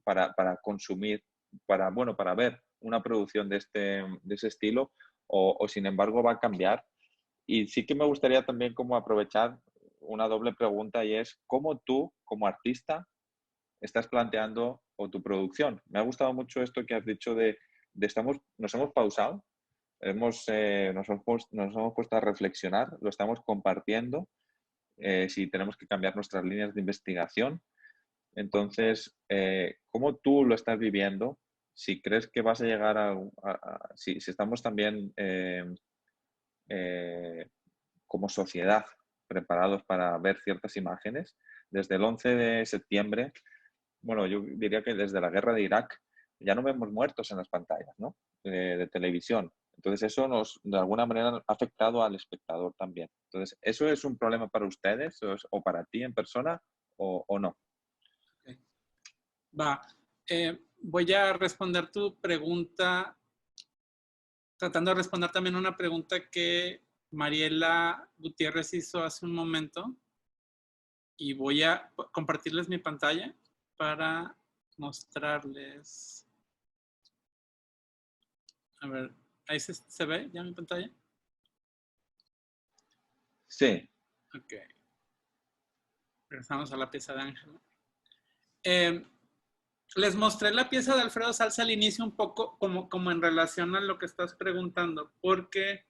para consumir, para ver una producción de ese estilo? ¿O sin embargo va a cambiar? Y sí que me gustaría también como aprovechar una doble pregunta, y es ¿cómo tú, como artista, estás planteando tu producción? Me ha gustado mucho esto que has dicho nos hemos pausado, nos hemos puesto a reflexionar, lo estamos compartiendo, si tenemos que cambiar nuestras líneas de investigación. Entonces, ¿cómo tú lo estás viviendo? Si crees que vas a llegar si estamos también como sociedad preparados para ver ciertas imágenes. Desde el 11 de septiembre, bueno, yo diría que desde la guerra de Irak ya no vemos muertos en las pantallas, ¿no? De televisión. Entonces eso de alguna manera ha afectado al espectador también. Entonces, ¿eso es un problema para ustedes o para ti en persona o no? Okay. Va. Voy a responder tu pregunta, tratando de responder también una pregunta que Mariela Gutiérrez hizo hace un momento. Y voy a compartirles mi pantalla para mostrarles. A ver, ¿ahí se ve ya mi pantalla? Sí. Ok. Regresamos a la pieza de Ángela. Les mostré la pieza de Alfredo Salza al inicio un poco como en relación a lo que estás preguntando, porque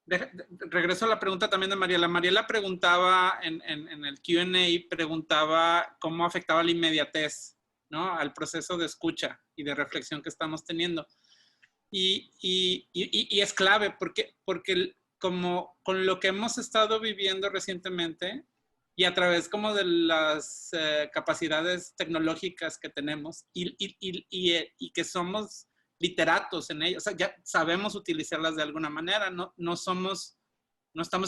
regreso a la pregunta también de Mariela. Mariela preguntaba en el Q&A, preguntaba cómo afectaba la inmediatez, ¿no? Al proceso de escucha y de reflexión que estamos teniendo. Y es clave porque como con lo que hemos estado viviendo recientemente y a través como de las capacidades tecnológicas que tenemos y que somos literatos en ello, o sea, ya sabemos utilizarlas de alguna manera, no estamos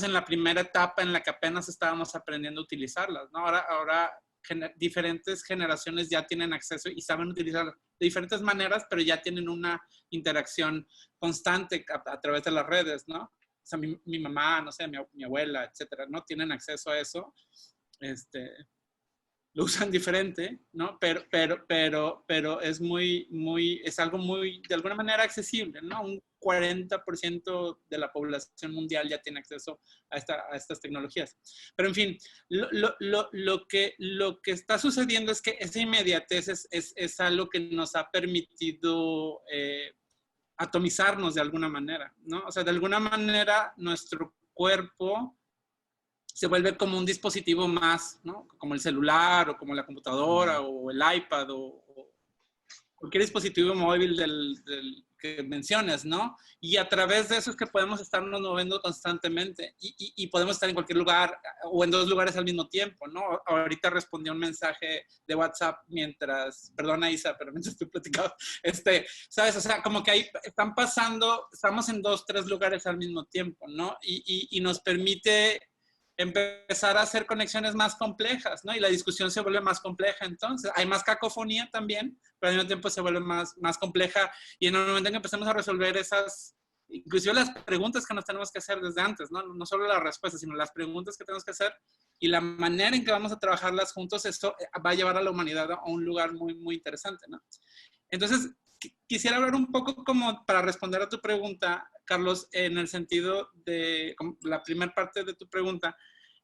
en la primera etapa en la que apenas estábamos aprendiendo a utilizarlas, ¿no? Ahora diferentes generaciones ya tienen acceso y saben utilizarlas de diferentes maneras, pero ya tienen una interacción constante a través de las redes, ¿no? O sea, mi mamá, no sé, mi abuela, etcétera, ¿no? Tienen acceso a eso. Lo usan diferente, ¿no? Pero es es algo muy, de alguna manera accesible, ¿no? Un 40% de la población mundial ya tiene acceso a estas tecnologías. Pero en fin, lo que está sucediendo es que esa inmediatez es algo que nos ha permitido atomizarnos de alguna manera, ¿no? O sea, de alguna manera nuestro cuerpo se vuelve como un dispositivo más, ¿no? Como el celular o como la computadora o el iPad o cualquier dispositivo móvil del que mencionas, ¿no? Y a través de eso es que podemos estarnos moviendo constantemente y podemos estar en cualquier lugar o en dos lugares al mismo tiempo, ¿no? Ahorita respondí un mensaje de WhatsApp perdona Isa, pero mientras estoy platicando, ¿sabes? O sea, como que ahí estamos en 2, 3 lugares al mismo tiempo, ¿no? Y nos permite empezar a hacer conexiones más complejas, ¿no? Y la discusión se vuelve más compleja, entonces. Hay más cacofonía también, pero al mismo tiempo se vuelve más compleja. Y en el momento en que empezamos a resolver inclusive las preguntas que nos tenemos que hacer desde antes, ¿no? No solo las respuestas, sino las preguntas que tenemos que hacer y la manera en que vamos a trabajarlas juntos, esto va a llevar a la humanidad a un lugar muy, muy interesante, ¿no? Entonces, quisiera hablar un poco como para responder a tu pregunta, Carlos, en el sentido de la primera parte de tu pregunta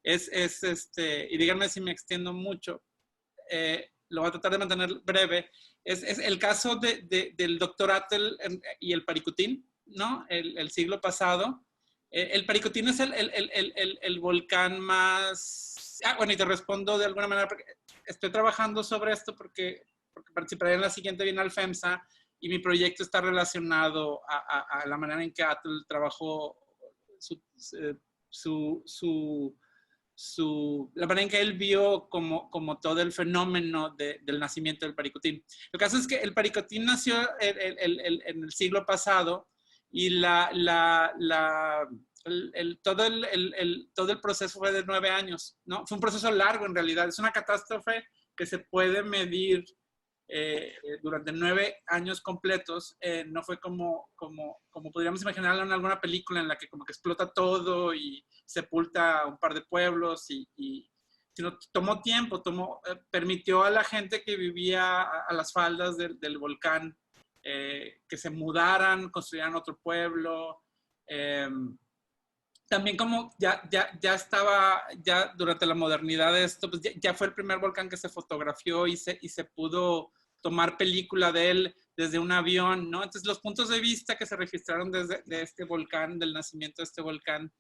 y díganme si me extiendo mucho, lo voy a tratar de mantener breve, es el caso del Dr. Atl y el Paricutín, ¿no? El siglo pasado. El Paricutín es el volcán más... bueno, y te respondo de alguna manera, porque estoy trabajando sobre esto porque participaré en la siguiente Bienal FEMSA y mi proyecto está relacionado a la manera en que Atl trabajó la manera en que él vio como todo el fenómeno del nacimiento del Paricutín. El caso es que el Paricutín nació en el siglo pasado y todo el proceso fue de 9 años, ¿no? Fue un proceso largo en realidad, es una catástrofe que se puede medir durante 9 años completos. No fue como podríamos imaginarlo en alguna película en la que como que explota todo y sepulta a un par de pueblos, sino tomó tiempo, permitió a la gente que vivía a las faldas del volcán que se mudaran, construyeran otro pueblo. También como ya estaba, ya durante la modernidad de esto, pues ya fue el primer volcán que se fotografió y se pudo tomar película de él desde un avión, ¿no? Entonces los puntos de vista que se registraron de este volcán, del nacimiento de este volcán,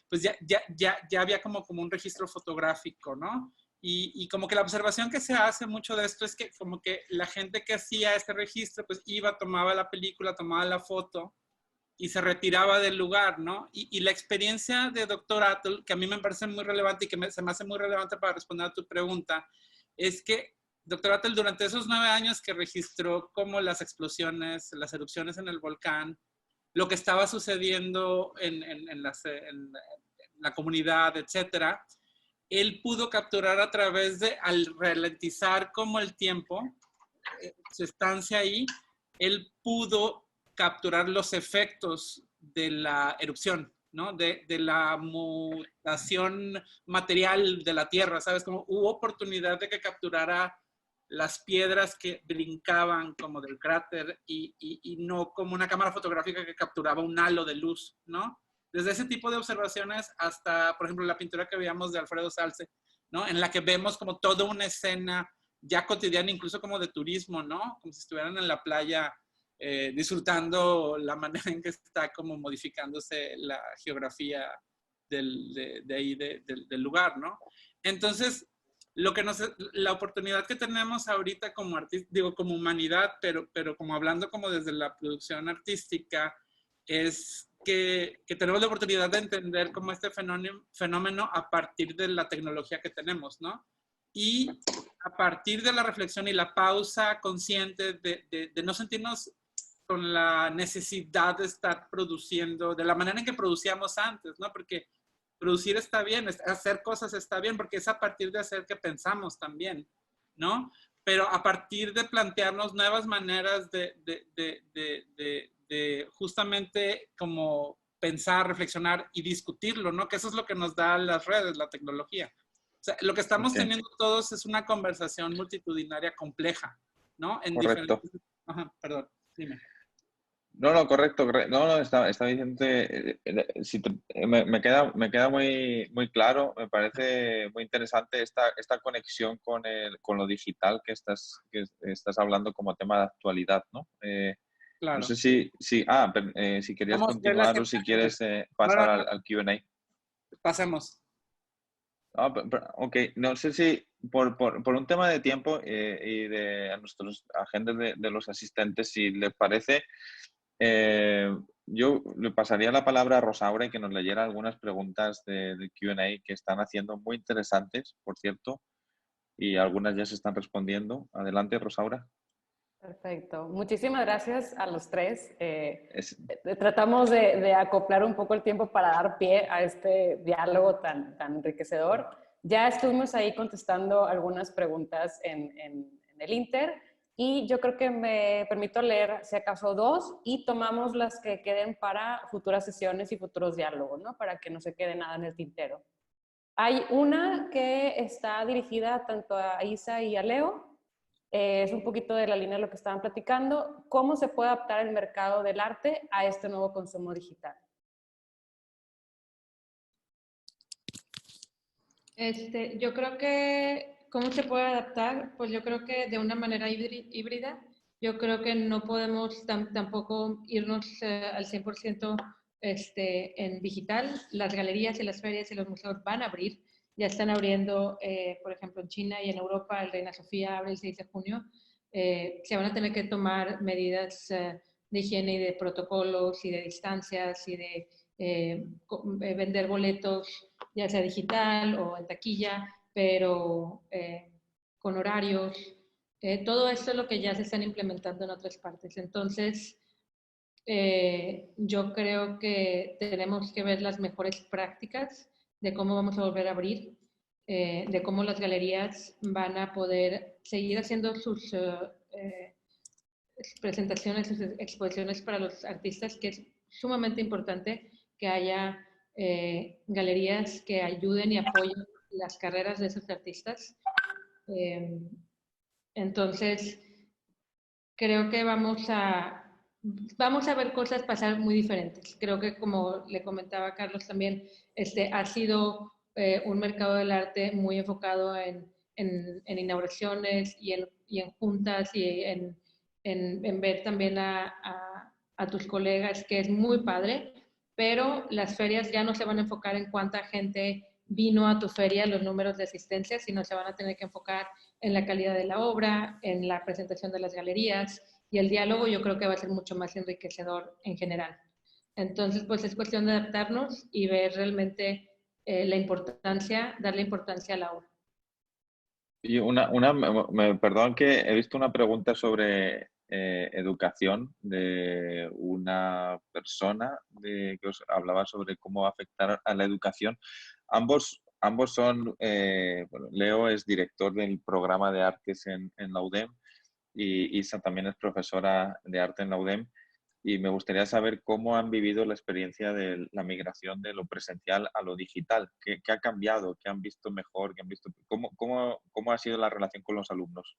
pues ya había como un registro fotográfico, ¿no? Y como que la observación que se hace mucho de esto es que como que la gente que hacía este registro, pues iba, tomaba la película, tomaba la foto, y se retiraba del lugar, ¿no? Y la experiencia de Dr. Atl, que a mí me parece muy relevante y que se me hace muy relevante para responder a tu pregunta, es que Dr. Atl durante esos 9 años que registró como las explosiones, las erupciones en el volcán, lo que estaba sucediendo en la comunidad, etcétera, él pudo capturar a través al ralentizar como el tiempo, su estancia ahí, él pudo capturar los efectos de la erupción, ¿no? De la mutación material de la Tierra, ¿sabes? Como hubo oportunidad de que capturara las piedras que brincaban como del cráter y no como una cámara fotográfica que capturaba un halo de luz, ¿no? Desde ese tipo de observaciones hasta, por ejemplo, la pintura que veíamos de Alfredo Salce, ¿no? En la que vemos como toda una escena ya cotidiana, incluso como de turismo, ¿no? Como si estuvieran en la playa disfrutando la manera en que está como modificándose la geografía de ahí, del lugar, ¿no? Entonces, la oportunidad que tenemos ahorita como como humanidad, pero como hablando como desde la producción artística, es que tenemos la oportunidad de entender como este fenómeno a partir de la tecnología que tenemos, ¿no? Y a partir de la reflexión y la pausa consciente de no sentirnos con la necesidad de estar produciendo de la manera en que producíamos antes, ¿no? Porque producir está bien, hacer cosas está bien, porque es a partir de hacer que pensamos también, ¿no? Pero a partir de plantearnos nuevas maneras de justamente como pensar, reflexionar y discutirlo, ¿no? Que eso es lo que nos da las redes, la tecnología. O sea, lo que estamos teniendo todos es una conversación multitudinaria compleja, ¿no? En Correcto. diferentes... Ajá, perdón, dime. No, correcto. No, está diciendo, me queda muy claro, me parece muy interesante esta conexión con lo digital que estás hablando como tema de actualidad, ¿no? Claro. No sé si querías continuar o si quieres pasar al Q&A. Pasemos. Ok, no sé si por un tema de tiempo y de a nuestros agentes de los asistentes, si les parece, yo le pasaría la palabra a Rosaura y que nos leyera algunas preguntas del Q&A que están haciendo muy interesantes, por cierto, y algunas ya se están respondiendo. Adelante, Rosaura. Perfecto. Muchísimas gracias a los tres. Tratamos de acoplar un poco el tiempo para dar pie a este diálogo tan enriquecedor. Ya estuvimos ahí contestando algunas preguntas en el Inter y yo creo que me permito leer, si acaso, 2 y tomamos las que queden para futuras sesiones y futuros diálogos, ¿no? Para que no se quede nada en el tintero. Hay una que está dirigida tanto a Isa y a Leo. Es un poquito de la línea de lo que estaban platicando. ¿Cómo se puede adaptar el mercado del arte a este nuevo consumo digital? Yo creo que ¿Cómo se puede adaptar? Pues yo creo que de una manera híbrida. Yo creo que no podemos tampoco irnos al 100% en digital. Las galerías y las ferias y los museos van a abrir. Ya están abriendo, por ejemplo, en China y en Europa, el Reina Sofía abre el 6 de junio. Se van a tener que tomar medidas de higiene y de protocolos y de distancias y de vender boletos, ya sea digital o en taquilla, pero con horarios. Todo esto es lo que ya se están implementando en otras partes. Entonces, yo creo que tenemos que ver las mejores prácticas de cómo vamos a volver a abrir, de cómo las galerías van a poder seguir haciendo sus presentaciones, sus exposiciones para los artistas, que es sumamente importante que haya galerías que ayuden y apoyen las carreras de esos artistas. Entonces, creo que vamos a ver cosas pasar muy diferentes. Creo que, como le comentaba Carlos también, ha sido un mercado del arte muy enfocado en inauguraciones y en juntas y en ver también a tus colegas, que es muy padre, pero las ferias ya no se van a enfocar en cuánta gente vino a tu feria, los números de asistencia, sino se van a tener que enfocar en la calidad de la obra, en la presentación de las galerías, y el diálogo yo creo que va a ser mucho más enriquecedor en general. Entonces, pues es cuestión de adaptarnos y ver realmente la importancia, darle importancia a la obra. Y perdón que he visto una pregunta sobre educación de una persona que os hablaba sobre cómo afectar a la educación. Ambos son, bueno, Leo es director del programa de artes en la UDEM y Isa también es profesora de arte en la UDEM. Y me gustaría saber cómo han vivido la experiencia de la migración de lo presencial a lo digital. ¿Qué ha cambiado? ¿Qué han visto mejor? ¿Qué han visto? ¿Cómo ha sido la relación con los alumnos?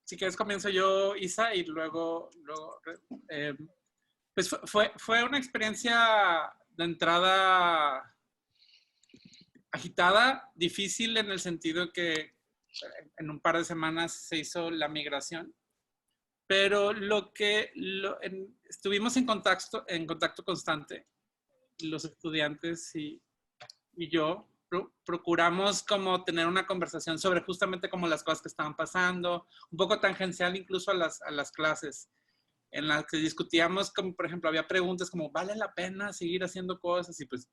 Si quieres comienzo yo, Isa, y luego pues fue una experiencia de entrada agitada, difícil en el sentido que en un par de semanas se hizo la migración. Pero estuvimos en contacto constante, los estudiantes y yo procuramos como tener una conversación sobre justamente como las cosas que estaban pasando, un poco tangencial incluso a las clases, en las que discutíamos como, por ejemplo, había preguntas como, ¿vale la pena seguir haciendo cosas? Y pues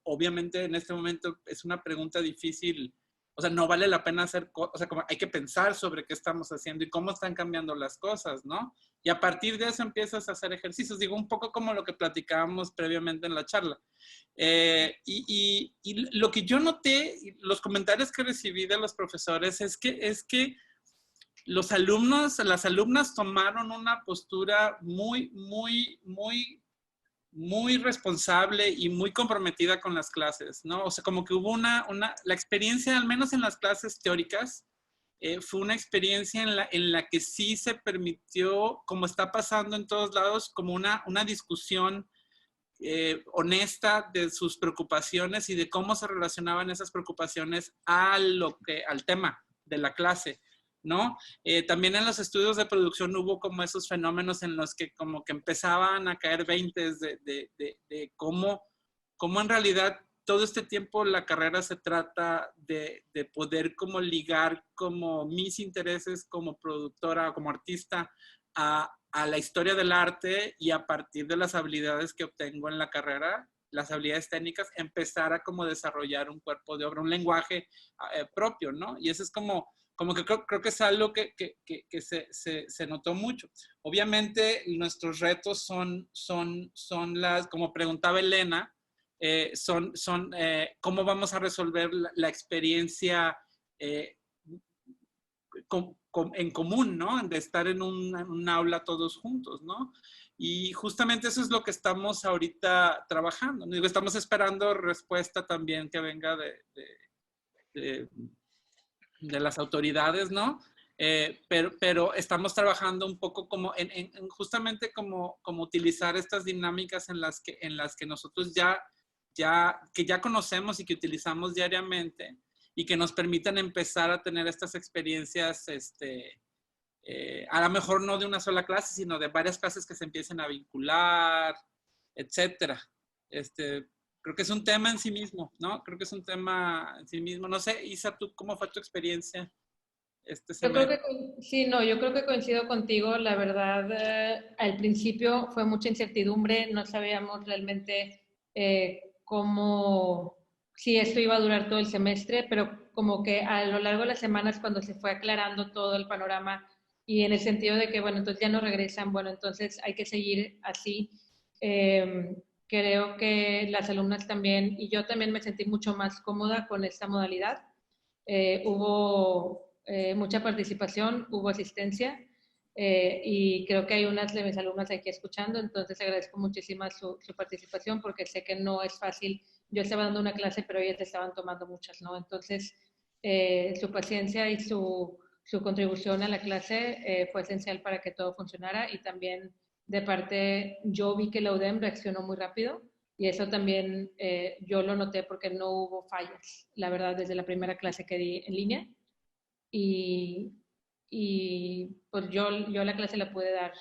obviamente en este momento es una pregunta difícil. O sea, no vale la pena hacer cosas, o sea, como hay que pensar sobre qué estamos haciendo y cómo están cambiando las cosas, ¿no? Y a partir de eso empiezas a hacer ejercicios, digo, un poco como lo que platicábamos previamente en la charla. Y lo que yo noté, los comentarios que recibí de los profesores es que los alumnos, las alumnas tomaron una postura muy responsable y muy comprometida con las clases, ¿no? O sea, como que hubo la experiencia, al menos en las clases teóricas, fue una experiencia en la que sí se permitió, como está pasando en todos lados, como una discusión honesta de sus preocupaciones y de cómo se relacionaban esas preocupaciones al tema de la clase, ¿no? También en los estudios de producción hubo como esos fenómenos en los que como que empezaban a caer veintes de cómo en realidad todo este tiempo la carrera se trata de poder como ligar como mis intereses como productora, como artista a la historia del arte y a partir de las habilidades que obtengo en la carrera, las habilidades técnicas, empezar a como desarrollar un cuerpo de obra, un lenguaje propio, ¿no? Y eso es como que creo que es algo que se notó mucho. Obviamente nuestros retos son las, como preguntaba Elena, son cómo vamos a resolver la experiencia en común, ¿no? De estar en un aula todos juntos, ¿no? Y justamente eso es lo que estamos ahorita trabajando. Estamos esperando respuesta también que venga de las autoridades, ¿no? Pero estamos trabajando un poco como justamente como utilizar estas dinámicas en las que nosotros ya conocemos y que utilizamos diariamente y que nos permitan empezar a tener estas experiencias, a lo mejor no de una sola clase, sino de varias clases que se empiecen a vincular, etcétera. Creo que es un tema en sí mismo, ¿no? Creo que es un tema en sí mismo. No sé, Isa, ¿tú cómo fue tu experiencia este Yo creo semestre? que, sí, no, yo creo que coincido contigo. La verdad, al principio fue mucha incertidumbre, no sabíamos realmente cómo, si esto iba a durar todo el semestre, pero como que a lo largo de las semanas cuando se fue aclarando todo el panorama y en el sentido de que, bueno, entonces ya no regresan, bueno, entonces hay que seguir así. Creo que las alumnas también, y yo también me sentí mucho más cómoda con esta modalidad. Hubo mucha participación, hubo asistencia y creo que hay unas de mis alumnas aquí escuchando, entonces agradezco muchísimo su participación porque sé que no es fácil. Yo estaba dando una clase, pero ellas estaban tomando muchas, ¿no? Entonces, su paciencia y su contribución a la clase fue esencial para que todo funcionara y también de parte, yo vi que la UDEM reaccionó muy rápido y eso también yo lo noté porque no hubo fallas, la verdad, desde la primera clase que di en línea. Y, y pues yo la clase la pude dar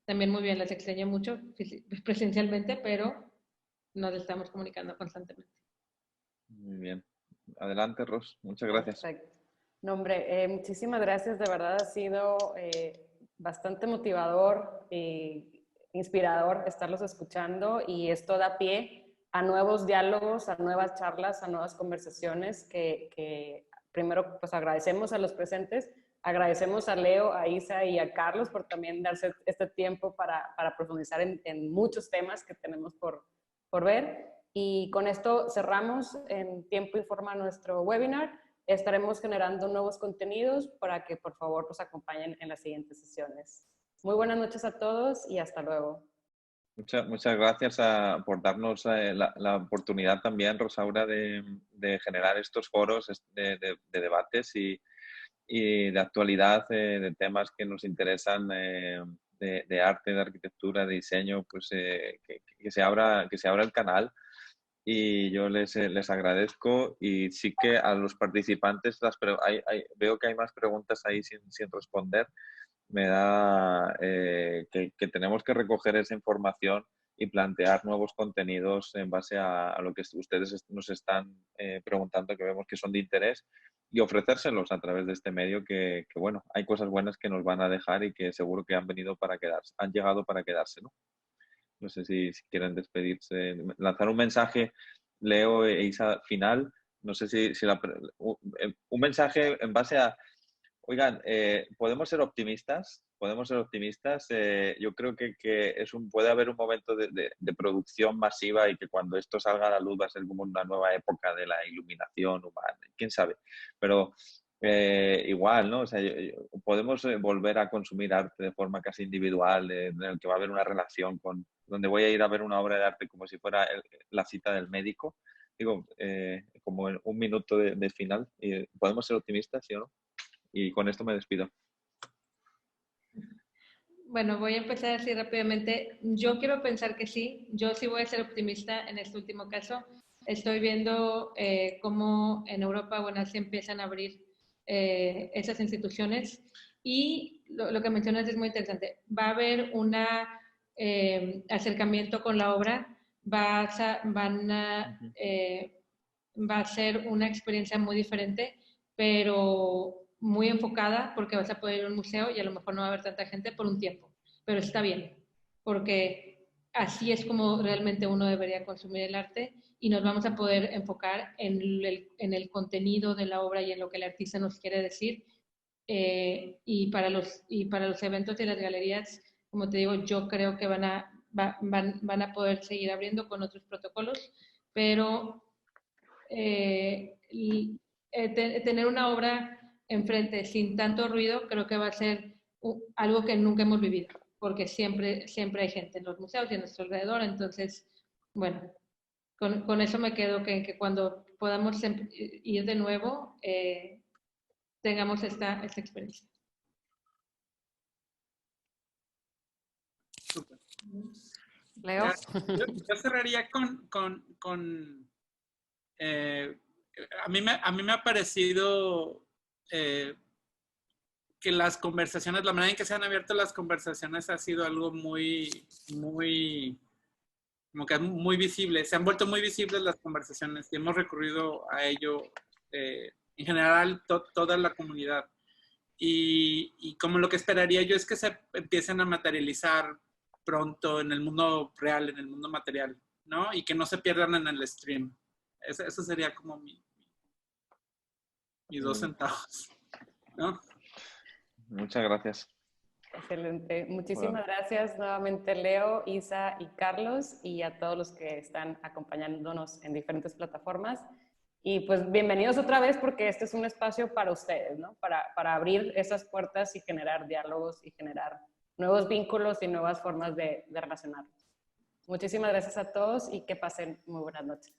también muy bien, las extrañé mucho presencialmente, pero nos estamos comunicando constantemente. Muy bien. Adelante, Ros. Muchas gracias. Perfecto. No, hombre, muchísimas gracias. De verdad ha sido bastante motivador e inspirador estarlos escuchando y esto da pie a nuevos diálogos, a nuevas charlas, a nuevas conversaciones que primero pues agradecemos a los presentes, agradecemos a Leo, a Isa y a Carlos por también darse este tiempo para profundizar en muchos temas que tenemos por ver. Y con esto cerramos en tiempo y forma nuestro webinar. Estaremos generando nuevos contenidos para que por favor nos acompañen en las siguientes sesiones. Muy buenas noches a todos y hasta luego. Muchas gracias por darnos la oportunidad también, Rosaura, de generar estos foros de debates y de actualidad, de temas que nos interesan, de arte, de arquitectura, de diseño, pues que se abra el canal. Y yo les agradezco y sí que a los participantes veo que hay más preguntas ahí sin responder. Me da que tenemos que recoger esa información y plantear nuevos contenidos en base a lo que ustedes nos están preguntando, que vemos que son de interés, y ofrecérselos a través de este medio que, bueno, hay cosas buenas que nos van a dejar y que seguro que han venido para quedarse, han llegado para quedarse, ¿no? No sé si quieren despedirse, lanzar un mensaje, Leo e Isa, final. No sé si un mensaje en base a, oigan, ¿podemos ser optimistas? ¿Podemos ser optimistas? Yo creo que puede haber un momento de producción masiva y que cuando esto salga a la luz va a ser como una nueva época de la iluminación humana. ¿Quién sabe? Pero igual, ¿no? O sea, podemos volver a consumir arte de forma casi individual, en el que va a haber una relación donde voy a ir a ver una obra de arte como si fuera la cita del médico. Digo, como en un minuto de final. ¿Podemos ser optimistas, sí o no? Y con esto me despido. Bueno, voy a empezar así rápidamente. Yo quiero pensar que sí, yo sí voy a ser optimista en este último caso. Estoy viendo cómo en Europa o en Asia empiezan a abrir esas instituciones y lo que mencionas es muy interesante. Va a haber un acercamiento con la obra, va a ser una experiencia muy diferente, pero muy enfocada porque vas a poder ir a un museo y a lo mejor no va a haber tanta gente por un tiempo, pero está bien, porque así es como realmente uno debería consumir el arte y nos vamos a poder enfocar en el contenido de la obra y en lo que el artista nos quiere decir. Y para los eventos y las galerías, como te digo, yo creo que van a poder seguir abriendo con otros protocolos, pero tener una obra enfrente sin tanto ruido creo que va a ser algo que nunca hemos vivido, porque siempre hay gente en los museos y a nuestro alrededor. Entonces, bueno, con eso me quedo que cuando podamos ir de nuevo, tengamos esta experiencia. Súper. Leo. Yo cerraría con a mí me ha parecido que las conversaciones, la manera en que se han abierto las conversaciones ha sido algo muy, como que muy visible. Se han vuelto muy visibles las conversaciones y hemos recurrido a ello en general toda la comunidad. Y como lo que esperaría yo es que se empiecen a materializar pronto en el mundo real, en el mundo material, ¿no? Y que no se pierdan en el stream. Eso sería como mis 2 centavos, ¿no? Muchas gracias. Excelente. Muchísimas Bueno. gracias nuevamente, Leo, Isa y Carlos, y a todos los que están acompañándonos en diferentes plataformas. Y pues bienvenidos otra vez, porque este es un espacio para ustedes, ¿no? Para abrir esas puertas y generar diálogos y generar nuevos vínculos y nuevas formas de relacionarnos. Muchísimas gracias a todos y que pasen muy buenas noches.